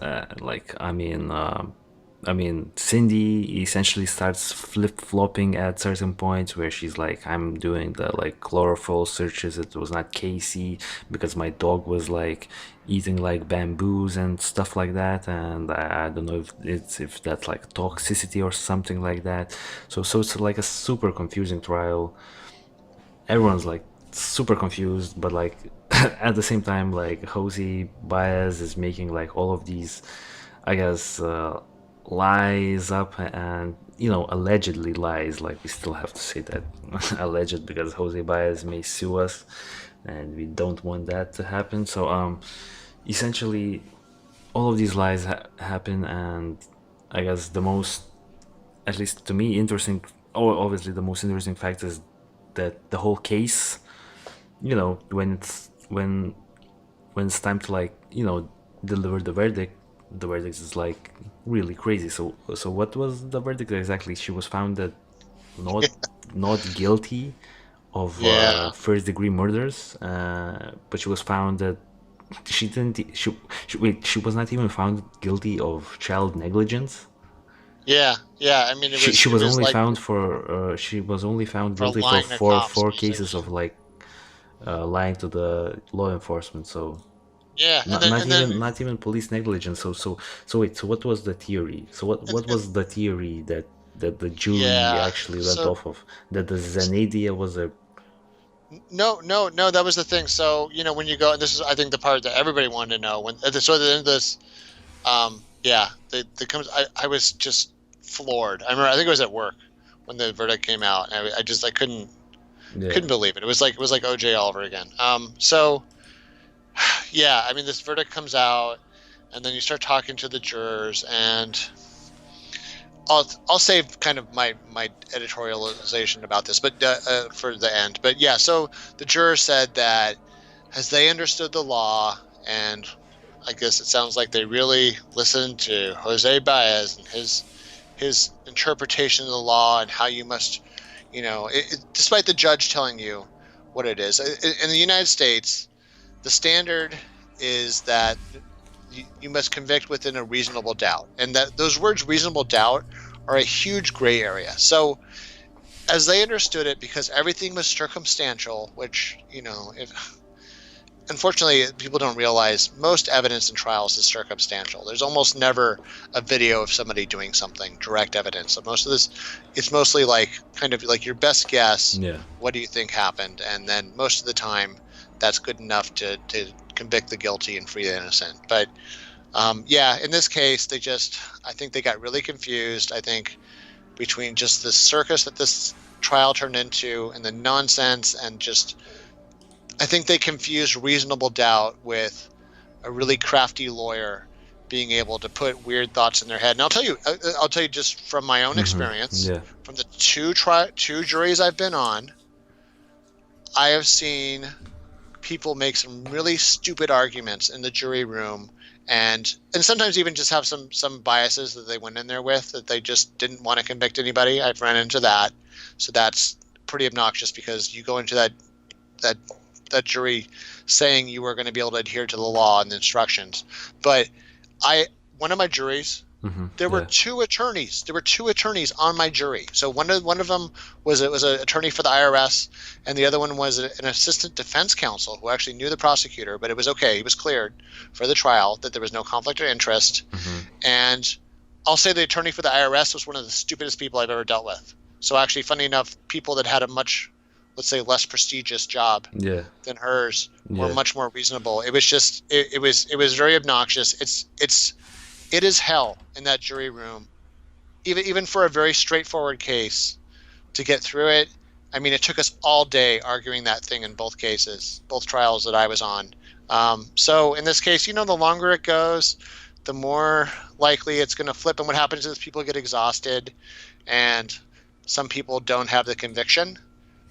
I mean, Cindy essentially starts flip-flopping at certain points where she's like, I'm doing the like chlorophyll searches. It was not Casey because my dog was like eating like bamboos and stuff like that. And I don't know if that's like toxicity or something like that. So it's like a super confusing trial. Everyone's like super confused, but like at the same time, like Jose Baez is making like all of these, I guess, lies up, and allegedly lies. Like we still have to say that alleged, because Jose Baez may sue us, and we don't want that to happen. So essentially, all of these lies happen, and I guess the most, at least to me, interesting. Oh, obviously, the most interesting fact is that the whole case, when it's time to like deliver the verdict is like really crazy. So what was the verdict exactly? She was found that not not guilty of Yeah. first degree murders, but she was found that she didn't she was not even found guilty of child negligence. Yeah. Yeah. I mean, it she, was she it was was only like found for she was only found for guilty for lying to four cops, four cases basically. of like lying to the law enforcement. So Yeah, and not then not and then even not even police negligence. So wait. So what was the theory? So what and was the theory that the jury yeah. actually went So off of? That the Zanadia was a no, no, no. That was the thing. So when you go, and this is I think the part that everybody wanted to know when at the end of this. Yeah, they comes. I was just floored. I remember. I think it was at work when the verdict came out. And I yeah. couldn't believe it. It was like OJ all over again. So yeah, I mean, this verdict comes out, and then you start talking to the jurors, and I'll save kind of my editorialization about this, but for the end. But yeah, so the jurors said that as they understood the law, and I guess it sounds like they really listened to Jose Baez and his interpretation of the law and how you must, despite the judge telling you what it is. In the United States, the standard is that you must convict within a reasonable doubt, and that those words reasonable doubt are a huge gray area. So as they understood it, because everything was circumstantial, which if unfortunately people don't realize, most evidence in trials is circumstantial. There's almost never a video of somebody doing something, direct evidence. So most of this, it's mostly like kind of like your best guess, Yeah. what do you think happened, and then most of the time that's good enough to convict the guilty and free the innocent. But yeah, in this case, I think they got really confused. I think between just the circus that this trial turned into and the nonsense, and just, I think they confused reasonable doubt with a really crafty lawyer being able to put weird thoughts in their head. And I'll tell you just from my own experience, Yeah. from the two juries I've been on, I have seen people make some really stupid arguments in the jury room, and sometimes even just have some biases that they went in there with, that they just didn't want to convict anybody. I've run into that. So that's pretty obnoxious, because you go into that jury saying you were going to be able to adhere to the law and the instructions. But one of my juries, there were Yeah. two attorneys. There were two attorneys on my jury. So one of them was an attorney for the IRS, and the other one was an assistant defense counsel who actually knew the prosecutor. But it was okay; he was cleared for the trial, that there was no conflict of interest. And I'll say the attorney for the IRS was one of the stupidest people I've ever dealt with. So actually, funny enough, people that had a much, let's say, less prestigious job Yeah. than hers were Yeah. much more reasonable. It was just it was very obnoxious. It is hell in that jury room, even for a very straightforward case, to get through it. I mean, it took us all day arguing that thing in both cases, both trials that I was on. So in this case, the longer it goes, the more likely it's going to flip. And what happens is people get exhausted, and some people don't have the conviction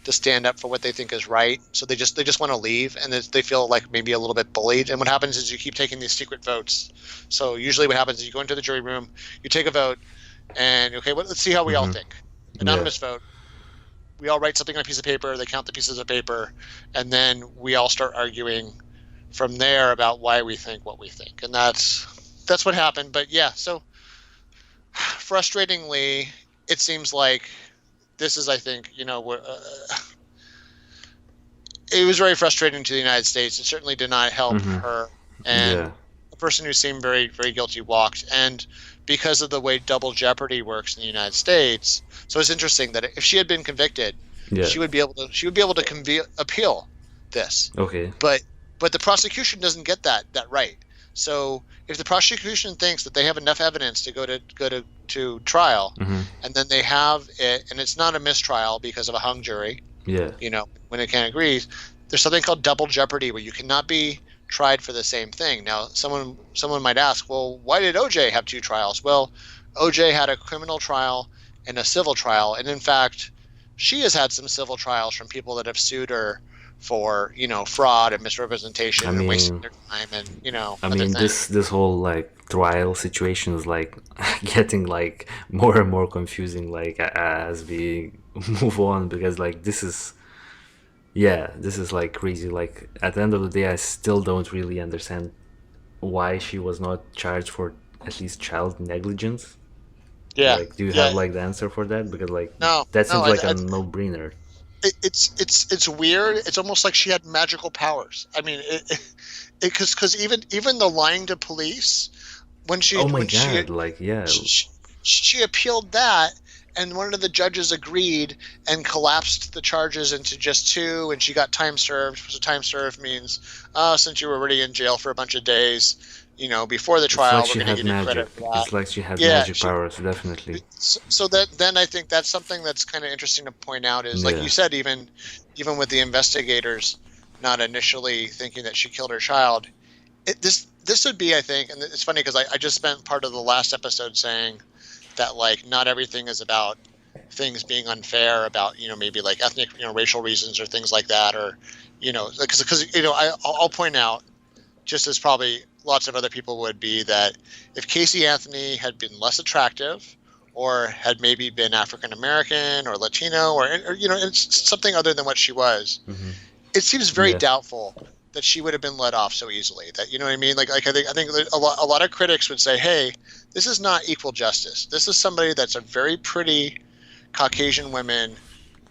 to stand up for what they think is right. So they just want to leave, and they feel like maybe a little bit bullied. And what happens is you keep taking these secret votes. So usually what happens is you go into the jury room, you take a vote, and okay, let's see how we all think. Yeah. Anonymous vote. We all write something on a piece of paper. They count the pieces of paper, and then we all start arguing from there about why we think what we think. And that's what happened. But yeah, so frustratingly, it seems like this is, I think, it was very frustrating to the United States. It certainly did not help Mm-hmm. her. And Yeah. a person who seemed very, very guilty walked. And because of the way double jeopardy works in the United States, so it's interesting that if she had been convicted, Yeah. she would be able to appeal this. Okay. But the prosecution doesn't get that right. So if the prosecution thinks that they have enough evidence to go to trial, Mm-hmm. and then they have it, and it's not a mistrial because of a hung jury, Yeah. when it can't agree, there's something called double jeopardy where you cannot be tried for the same thing. Now, someone might ask, well, why did OJ have two trials? Well, OJ had a criminal trial and a civil trial, and in fact, she has had some civil trials from people that have sued her for fraud and misrepresentation I and wasting mean, their time and I other mean, things. this whole like trial situation is like getting like more and more confusing, like as we move on, because like this is like crazy. Like at the end of the day, I still don't really understand why she was not charged for at least child negligence. Yeah, Like, do you have yeah. like the answer for that? Because like No, that no. seems like a no-brainer. It's weird. It's almost like she had magical powers. I mean, because even the lying to police when she Oh my when she God! Like, yeah, she, she appealed that, and one of the judges agreed and collapsed the charges into just two, and she got time served. So time served means, since you were already in jail for a bunch of days, before the it's like trial, we're she going to had give you magic. credit for that. It's like she had Yeah, magic powers, definitely. so that then I think that's something that's kind of interesting to point out is, like Yeah. you said, even with the investigators not initially thinking that she killed her child, this would be, I think, and it's funny because I just spent part of the last episode saying that, like, not everything is about things being unfair about maybe like ethnic racial reasons or things like that, or because I'll point out, just as probably lots of other people would, be that if Caylee Anthony had been less attractive or had maybe been African American or Latino or it's something other than what she was, Hmm. it seems very Yeah. doubtful that she would have been let off so easily. That, you know what I mean? Like I think a lot of critics would say, hey, this is not equal justice. This is somebody that's a very pretty Caucasian woman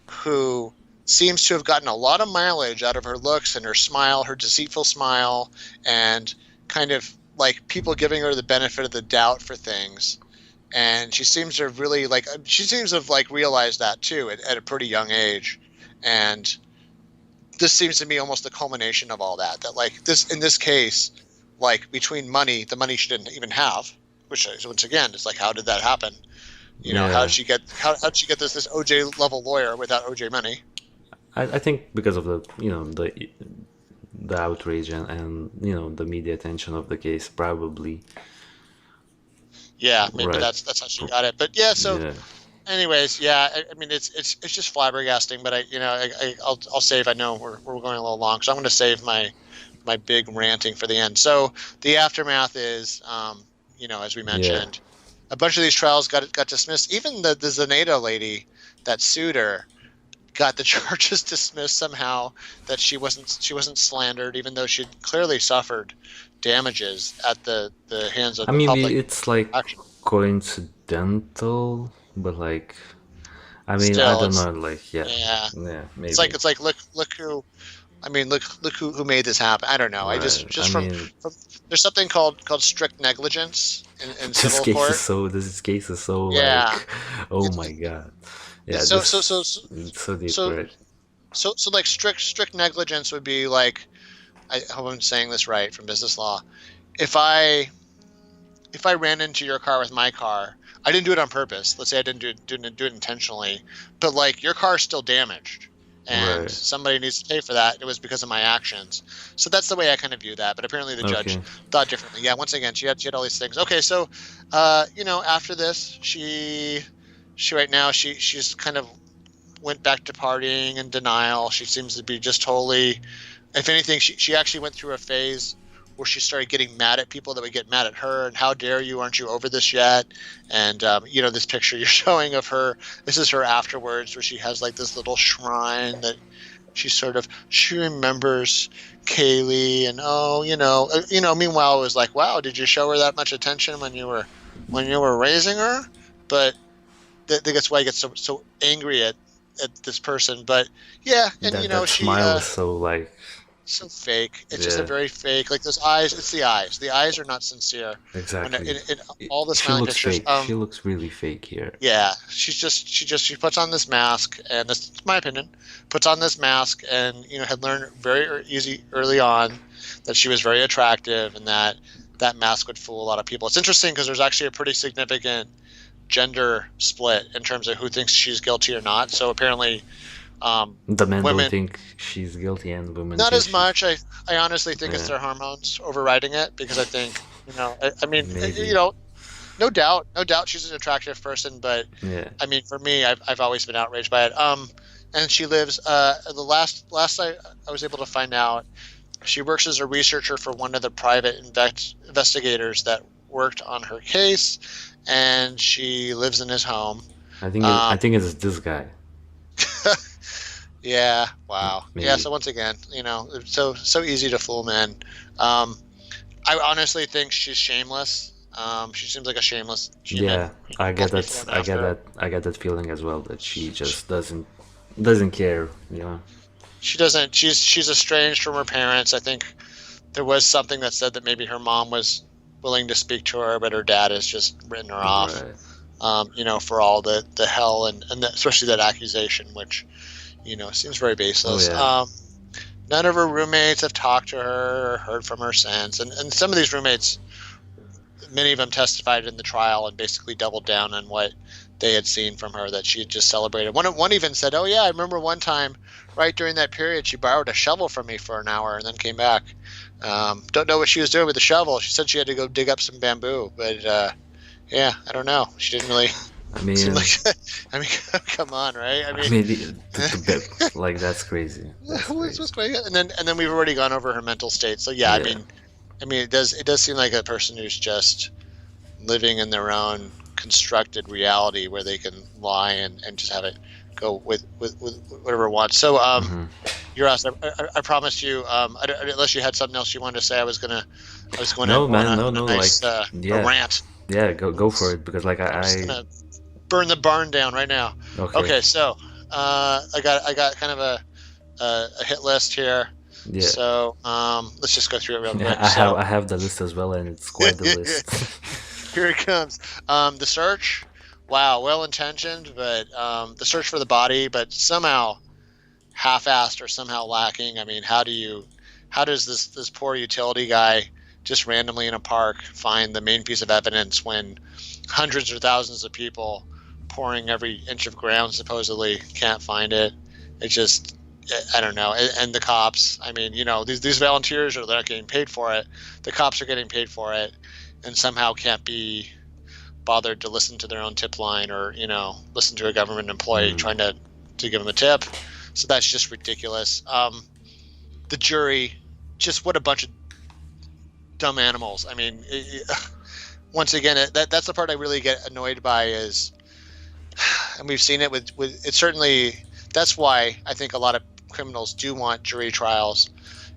who seems to have gotten a lot of mileage out of her looks and her smile, her deceitful smile, and kind of like people giving her the benefit of the doubt for things. And she seems to have really realized that too at a pretty young age. And this seems to be almost the culmination of all that. That, like, this, in this case, like, between the money she didn't even have, which is, once again, it's like, how did that happen? How Yeah. did she get this OJ level lawyer without OJ money? I think because of the outrage and the media attention of the case, probably. Yeah, maybe Right. that's how she got it. But yeah, so Yeah. anyways, yeah, I mean, it's just flabbergasting. But I'll save. I know we're going a little long, so I'm going to save my big ranting for the end. So the aftermath is, as we Yeah. mentioned, a bunch of these trials got dismissed. Even the Zaneta lady that sued her got the charges dismissed somehow. That she wasn't slandered, even though she'd clearly suffered damages at the hands of I the mean, public. it's like Actually, coincidental, but like, I mean, I still, don't it's know. Like, yeah, yeah. yeah, It's maybe. like look who, I mean, look who made this happen. I don't know. I Right. I just mean, from there's something called strict negligence in civil court. this case is so Yeah, like, oh it's my God. Yeah, it's it's so deep, so right? so like strict negligence would be like, I hope I'm saying this right from business law. If I ran into your car with my car, I didn't do it on purpose. Let's say I didn't do it intentionally, but like your car's still damaged, and Right. somebody needs to pay for that. It was because of my actions. So that's the way I kind of view that. But apparently the judge Okay. thought differently. Yeah. Once again, she had all these things. Okay. So, after this, she right now she's kind of went back to partying and denial. She seems to be just totally, if anything, she actually went through a phase where she started getting mad at people that would get mad at her, and how dare you, aren't you over this yet? And this picture you're showing of her, this is her afterwards, where she has like this little shrine that she remembers Caylee, and meanwhile it was like, wow, did you show her that much attention when you were when you were raising her, but that's why he gets so angry at this person. But yeah, and That she smile is so like, so fake. It's just a yeah, very fake. Like those eyes. It's the eyes. The eyes are not sincere. When exactly. in all the She smiling looks pictures. fake. She looks really fake here. Yeah, she puts on this mask, and this is my opinion. Puts on this mask, and had learned very easy early on that she was very attractive, and that mask would fool a lot of people. It's interesting because there's actually a pretty significant gender split in terms of who thinks she's guilty or not. So apparently, The men don't women think she's guilty, and women not think as she's. much. I honestly think it's Yeah, their hormones overriding it because I think I mean maybe. no doubt she's an attractive person, but Yeah. I mean for me I've always been outraged by it. And she lives the last I was able to find out she works as a researcher for one of the private investigators that worked on her case, and she lives in his home. I Um, think it's this guy. yeah, wow. Yeah, Maybe. so once again, it's so easy to fool men. Um, I honestly think she's shameless. She seems like a shameless human. Yeah, I get Both that. before and I get after. that. I get that feeling as well that she just doesn't care. You know. She doesn't. She's estranged from her parents. I think there was something that said that maybe her mom was willing to speak to her, but her dad has just written her off. Right. For all the hell and especially that accusation, which seems very Oh baseless. yeah. None of her roommates have talked to her or heard from her since, and some of these roommates, many of them testified in the trial and basically doubled down on what they had seen from her that she had just celebrated. One even said, "Oh yeah, I remember one time, right during that period, she borrowed a shovel from me for an hour and then came back. Don't know what she was doing with the shovel. She said she had to go dig up some bamboo, but yeah, I don't know. She didn't really I seem mean, like. I mean, come on, right? I I mean, mean, the bit like that's crazy. That's what's crazy. going on? And then we've already gone over her mental state. So yeah, Yeah. I mean, it does seem like a person who's just living in their own constructed reality where they can lie and just have it go with whatever it wants. So Hmm. you're asked. I promised you. Unless you had something else you wanted to say, I was going to No, go on man. a, No, on a no. nice Like, a yeah, rant. yeah. Go for it because like I'm just I gonna burn the barn down right now. okay. Okay, so I got kind of a hit list here. Yeah. So let's just go through it real Yeah. quick. So I have the list as well, and it's quite the list. here it comes. The search. Wow, well intentioned, but the search for the body, but somehow half-assed or somehow lacking. I mean, how does this poor utility guy just randomly in a park find the main piece of evidence when hundreds or thousands of people pouring every inch of ground supposedly can't find it? It just, I don't know. And the cops, I mean, these volunteers they're not getting paid for it. The cops are getting paid for it and somehow can't be bothered to listen to their own tip line or listen to a government employee Mm. trying to give them a tip. So that's just ridiculous. The jury, just what a bunch of dumb animals. I mean, once again, that's the part I really get annoyed by is, and we've seen it with it certainly. That's why I think a lot of criminals do want jury trials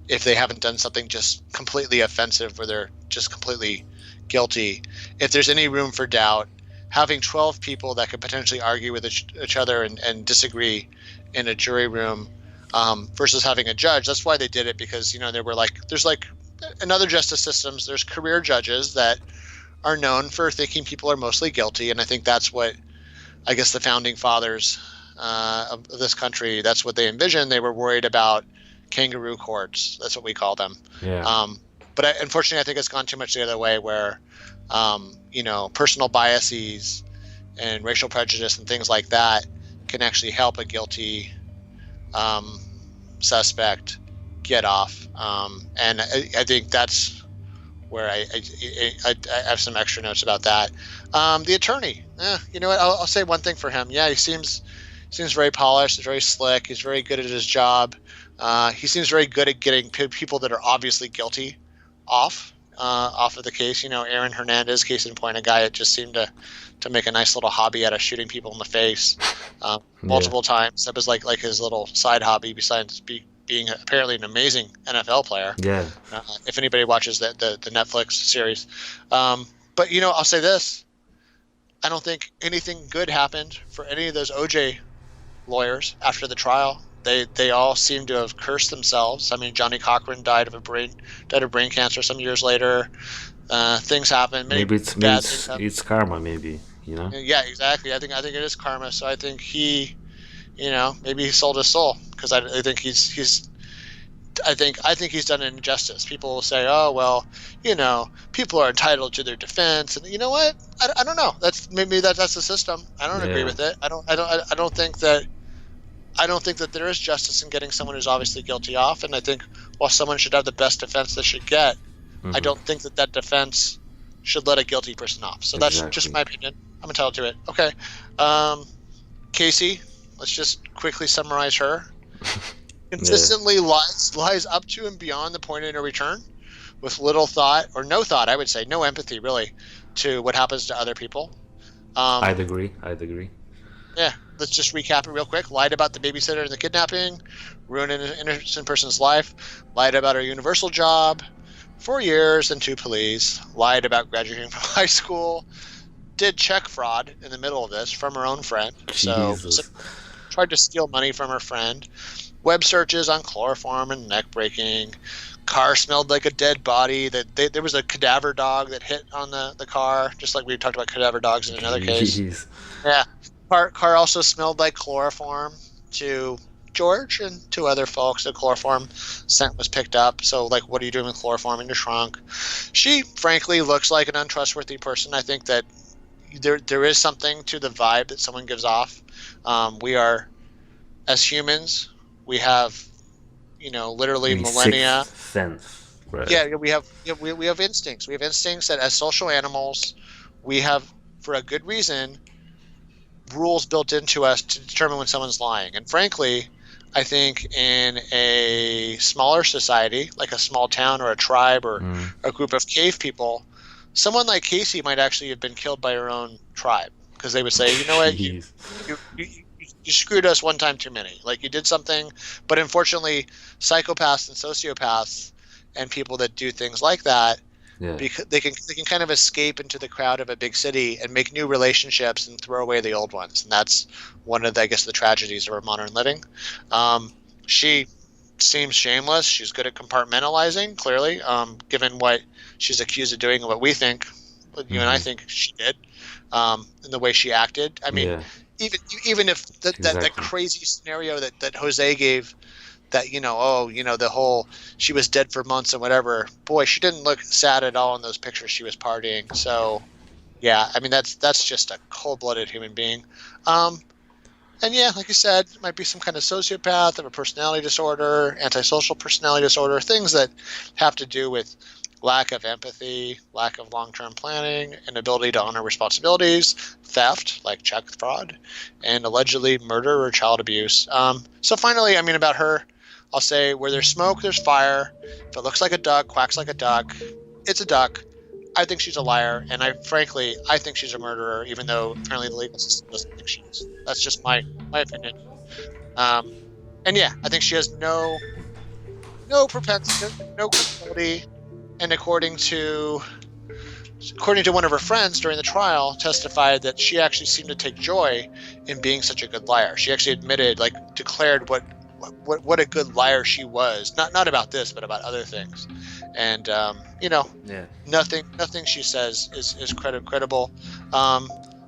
if they haven't done something just completely offensive where they're just completely guilty. If there's any room for doubt, having 12 people that could potentially argue with each other and disagree in a jury room versus having a judge. That's why they did it, because there were there's in other justice systems, there's career judges that are known for thinking people are mostly guilty, and I think that's what I guess the founding fathers of this country, that's what they envisioned. They were worried about kangaroo courts. That's what we call them. Yeah. But unfortunately, I think it's gone too much the other way, where personal biases and racial prejudice and things like that can actually help a guilty suspect get off. And I think that's where I have some extra notes about that. The attorney, you know what? I'll say one thing for him. Yeah, he seems very polished. He's very slick. He's very good at his job. He seems very good at getting people that are obviously guilty off of the case. Aaron Hernandez, case in point, a guy that just seemed to make a nice little hobby out of shooting people in the face multiple times. That was like his little side hobby besides being apparently an amazing NFL player. Yeah. If anybody watches the Netflix series. But I'll say this. I don't think anything good happened for any of those OJ lawyers after the trial. They all seem to have cursed themselves. I mean, Johnny Cochran died of brain cancer some years later. Things happen. Many Maybe it's bad things happen. it's karma, maybe, you know? Yeah, exactly. I think it is karma. So I think he, maybe he sold his soul, because I think he's I think he's done an injustice. People will say, "Oh, well, people are entitled to their defense," and you know what? I don't know. That's the system. I don't agree Yeah. with it. I don't think that there is justice in getting someone who's obviously guilty off. And I think while someone should have the best defense they should get, I don't think that defense should let a guilty person off. So that's just Exactly. my opinion. I'm entitled to it. Okay. Casey, let's just quickly summarize her. Consistently lies up to and beyond the point of no return, with little thought, or no thought, I would say, no empathy really, to what happens to other people. I'd agree. Yeah, let's just recap it real quick. Lied about the babysitter and the kidnapping, ruined an innocent person's life, lied about her universal job, 4 years and 2 pleas, lied about graduating from high school, did check fraud in the middle of this from her own friend. So Jesus. tried to steal money from her friend. Web searches on chloroform and neck breaking. Car smelled like a dead body. There was a cadaver dog that hit on the car, just like we talked about cadaver dogs in another case. Jeez. Yeah. Car also smelled like chloroform to George and to other folks. The chloroform scent was picked up. So, like, what are you doing with chloroform in your trunk? She, frankly, looks like an untrustworthy person. I think that there is something to the vibe that someone gives off. We are, as humans, we have, literally millennia. Sixth sense, right? Yeah, we have instincts. We have instincts that, as social animals, we have, for a good reason, rules built into us to determine when someone's lying. And frankly, I think in a smaller society, like a small town or a tribe or a group of cave people, someone like Casey might actually have been killed by her own tribe, because they would say, you know what, you screwed us one time too many. Like, you did something. But unfortunately, psychopaths and sociopaths and people that do things like that, because they can kind of escape into the crowd of a big city and make new relationships and throw away the old ones. And that's one of the, I guess, the tragedies of our modern living. She seems shameless. She's good at compartmentalizing, clearly, given what she's accused of doing and what we think, what you and I think she did, and the way she acted. I mean, even if that crazy scenario that Jose gave, that the whole she was dead for months and whatever, boy, she didn't look sad at all in those pictures. She was partying. So yeah, I mean, that's just a cold-blooded human being. And yeah, like you said, it might be some kind of sociopath, of a personality disorder, antisocial personality disorder, things that have to do with lack of empathy, lack of long-term planning, inability to honor responsibilities, theft, like check fraud, and allegedly murder or child abuse. So finally, I mean, about her, I'll say, where there's smoke, there's fire. If it looks like a duck, quacks like a duck, it's a duck. I think she's a liar, and I think she's a murderer, even though apparently the legal system doesn't think she is. That's just my opinion. And yeah, I think she has no propensity, no credibility. And according to one of her friends during the trial, testified that she actually seemed to take joy in being such a good liar. She actually admitted, like, declared what a good liar she was. Not about this, but about other things. And nothing she says is credible.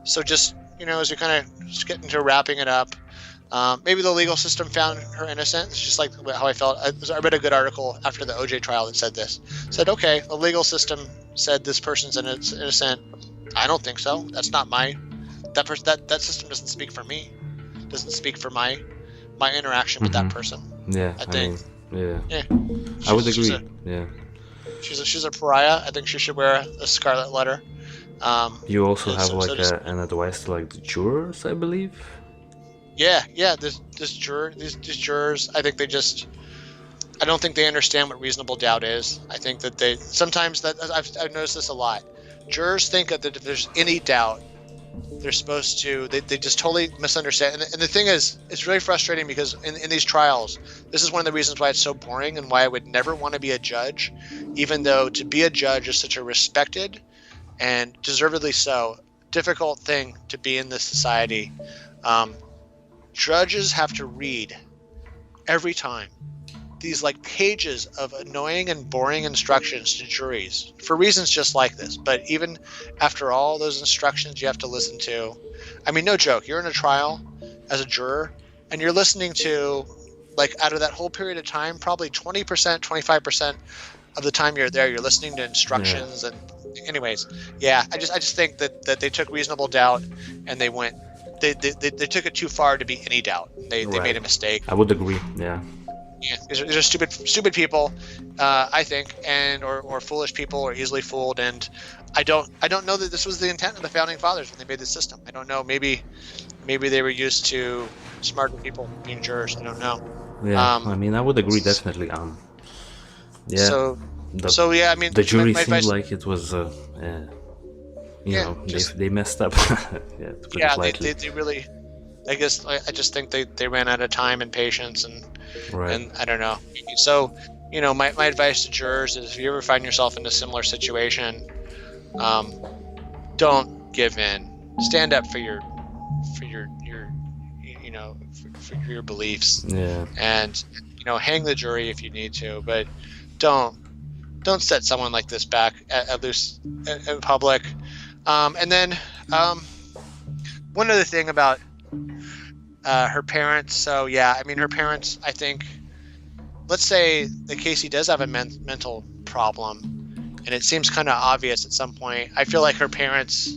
So just as we kind of just get into wrapping it up, maybe the legal system found her innocent. It's just like how I felt. I read a good article after the OJ trial that said this. Said, okay, the legal system said this person's innocent. I don't think so. That's not that system doesn't speak for me. Doesn't speak for my interaction with that person. Yeah, I think. I would agree. She's a pariah. I think she should wear a scarlet letter. You also have an advice to like the jurors, I believe. Yeah. These jurors, I think I don't think they understand what reasonable doubt is. I think that I've noticed this a lot. Jurors think that if there's any doubt, they're supposed to, they just totally misunderstand. And the thing is, it's really frustrating because in these trials, this is one of the reasons why it's so boring and why I would never want to be a judge, even though to be a judge is such a respected and deservedly so difficult thing to be in this society. Um, Judges have to read every time these like pages of annoying and boring instructions to juries for reasons just like this. But even after all those instructions you have to listen to, I mean, no joke, you're in a trial as a juror and you're listening to, like, out of that whole period of time, probably 20%, 25% of the time you're there, you're listening to Yeah. instructions. And anyways, yeah, I just think that they took reasonable doubt and they went, they took it too far to be any doubt. They made Right. a mistake. I would agree. Yeah. Yeah, these are stupid people, I think, and or foolish people, or easily fooled. And I don't know that this was the intent of the founding fathers when they made the system. I don't know. Maybe they were used to smarter people being jurors. I don't know. Yeah. I Um, mean, I would agree definitely. Yeah. so The so yeah. I mean, the my, jury my seemed advice. like it was, Yeah, just they messed up. Yeah, to put it yeah. They, lightly. they, they really. I guess I just think they ran out of time and patience, Right. and I don't know. So, my advice to jurors is, if you ever find yourself in a similar situation, um, don't give in. Stand up for your for your beliefs, Yeah. and hang the jury if you need to, but don't set someone like this back at loose in public. And then one other thing about her parents. So yeah, I mean, her parents, I think, let's say that Casey does have a mental problem, and it seems kind of obvious at some point. I feel like her parents,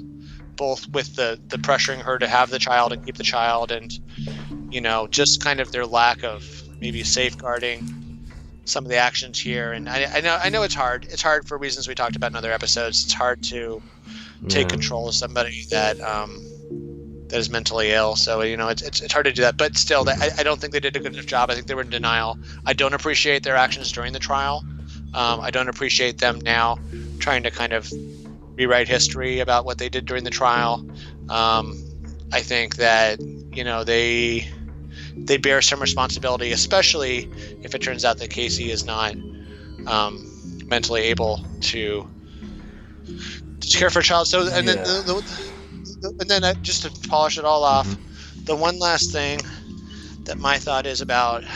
both with the pressuring her to have the child and keep the child, and just kind of their lack of maybe safeguarding some of the actions here. And I know it's hard. It's hard for reasons we talked about in other episodes. It's hard to take Yeah. control of somebody that is mentally ill. So it's hard to do that. But still, I don't think they did a good enough job. I think they were in denial. I don't appreciate their actions during the trial. I don't appreciate them now trying to kind of rewrite history about what they did during the trial. I think that they bear some responsibility, especially if it turns out that Casey is not mentally able to care for a child. So, and then Yeah. just to polish it all off, Mhm. the one last thing that my thought is about, it,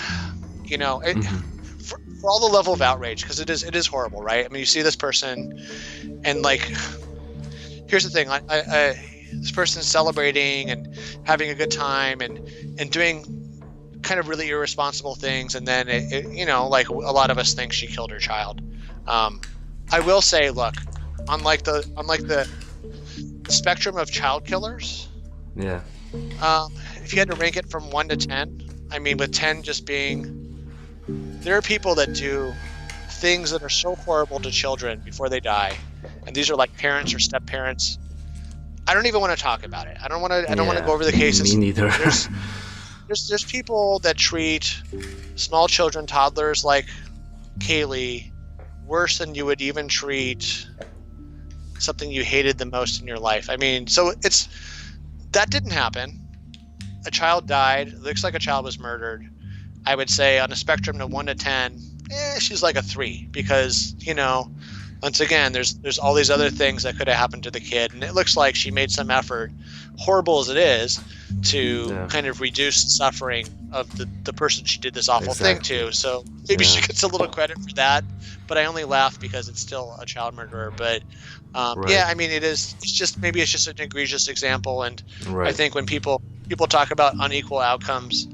Mhm. for all the level of outrage, because it is horrible, right? I mean, you see this person, and like, here's the thing: this person's celebrating and having a good time and doing kind of really irresponsible things, and then like a lot of us think she killed her child. I will say, look, unlike the spectrum of child killers, Yeah. if you had to rank it from 1 to 10, I mean, with 10 just being, there are people that do things that are so horrible to children before they die, and these are like parents or step parents. I don't even want to talk about it. I don't want to Yeah. go over the Me cases. neither. There's people that treat small children, toddlers like Caylee, worse than you would even treat something you hated the most in your life. I mean, so that didn't happen. A child died. It looks like a child was murdered. I would say on a spectrum of 1 to 10, she's like a 3, because once again, there's all these other things that could have happened to the kid, and it looks like she made some effort, horrible as it is, to Yeah. kind of reduce the suffering of the person she did this awful thing Exactly. to. So maybe she Yeah. gets a little credit for that, but I only laugh because it's still a child murderer. But Right. yeah, I mean, it's just an egregious example, and I Right. think when people talk about unequal outcomes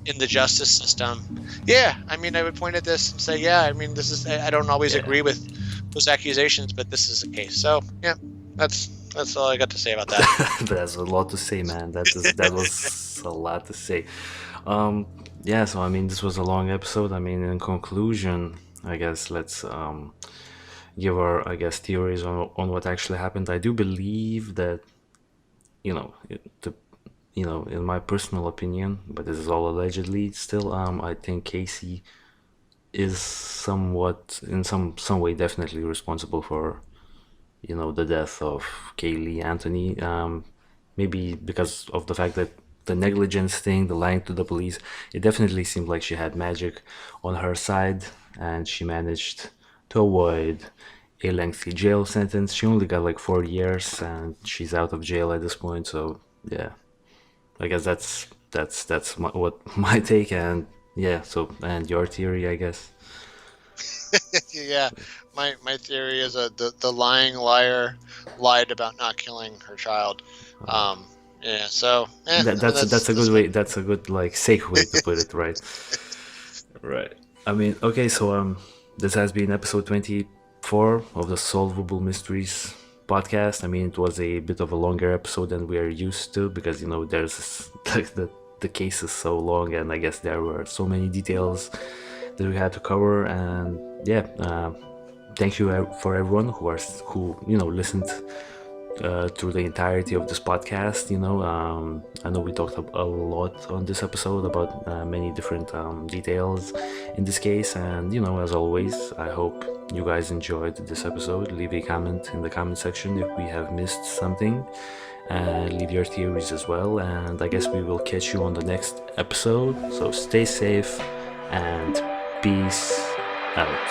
in the justice system, yeah, I mean, I would point at this and say, yeah, I mean, this is, I don't always Yeah. agree with those accusations, but this is the case. So yeah, that's all I got to say about that. That's a lot to say, man. That was a lot to say. Yeah, so I mean, this was a long episode. I mean, in conclusion, I guess let's give our, I guess, theories on what actually happened. I do believe that, the in my personal opinion, but this is all allegedly still, I think Casey is somewhat, in some way, definitely responsible for, the death of Caylee Anthony. Maybe because of the fact that the negligence thing, the lying to the police, it definitely seemed like she had magic on her side, and she managed to avoid a lengthy jail sentence. She only got like 4 years, and she's out of jail at this point. So yeah, I guess that's what my take. And yeah, so and your theory, I guess. Yeah, my theory is the lying liar lied about not killing her child. Yeah, so That's a good way. That's a good like safe way to put it, right? Right. I mean, okay, so this has been episode 24 of the Solvable Mysteries podcast. I mean, it was a bit of a longer episode than we are used to because there's like the case is so long, and I guess there were so many details that we had to cover. And yeah, thank you for everyone who listened through the entirety of this podcast. I know we talked a lot on this episode about many different details in this case, and as always, I hope you guys enjoyed this episode. Leave a comment in the comment section if we have missed something, and leave your theories as well, and I guess we will catch you on the next episode. So stay safe and peace out.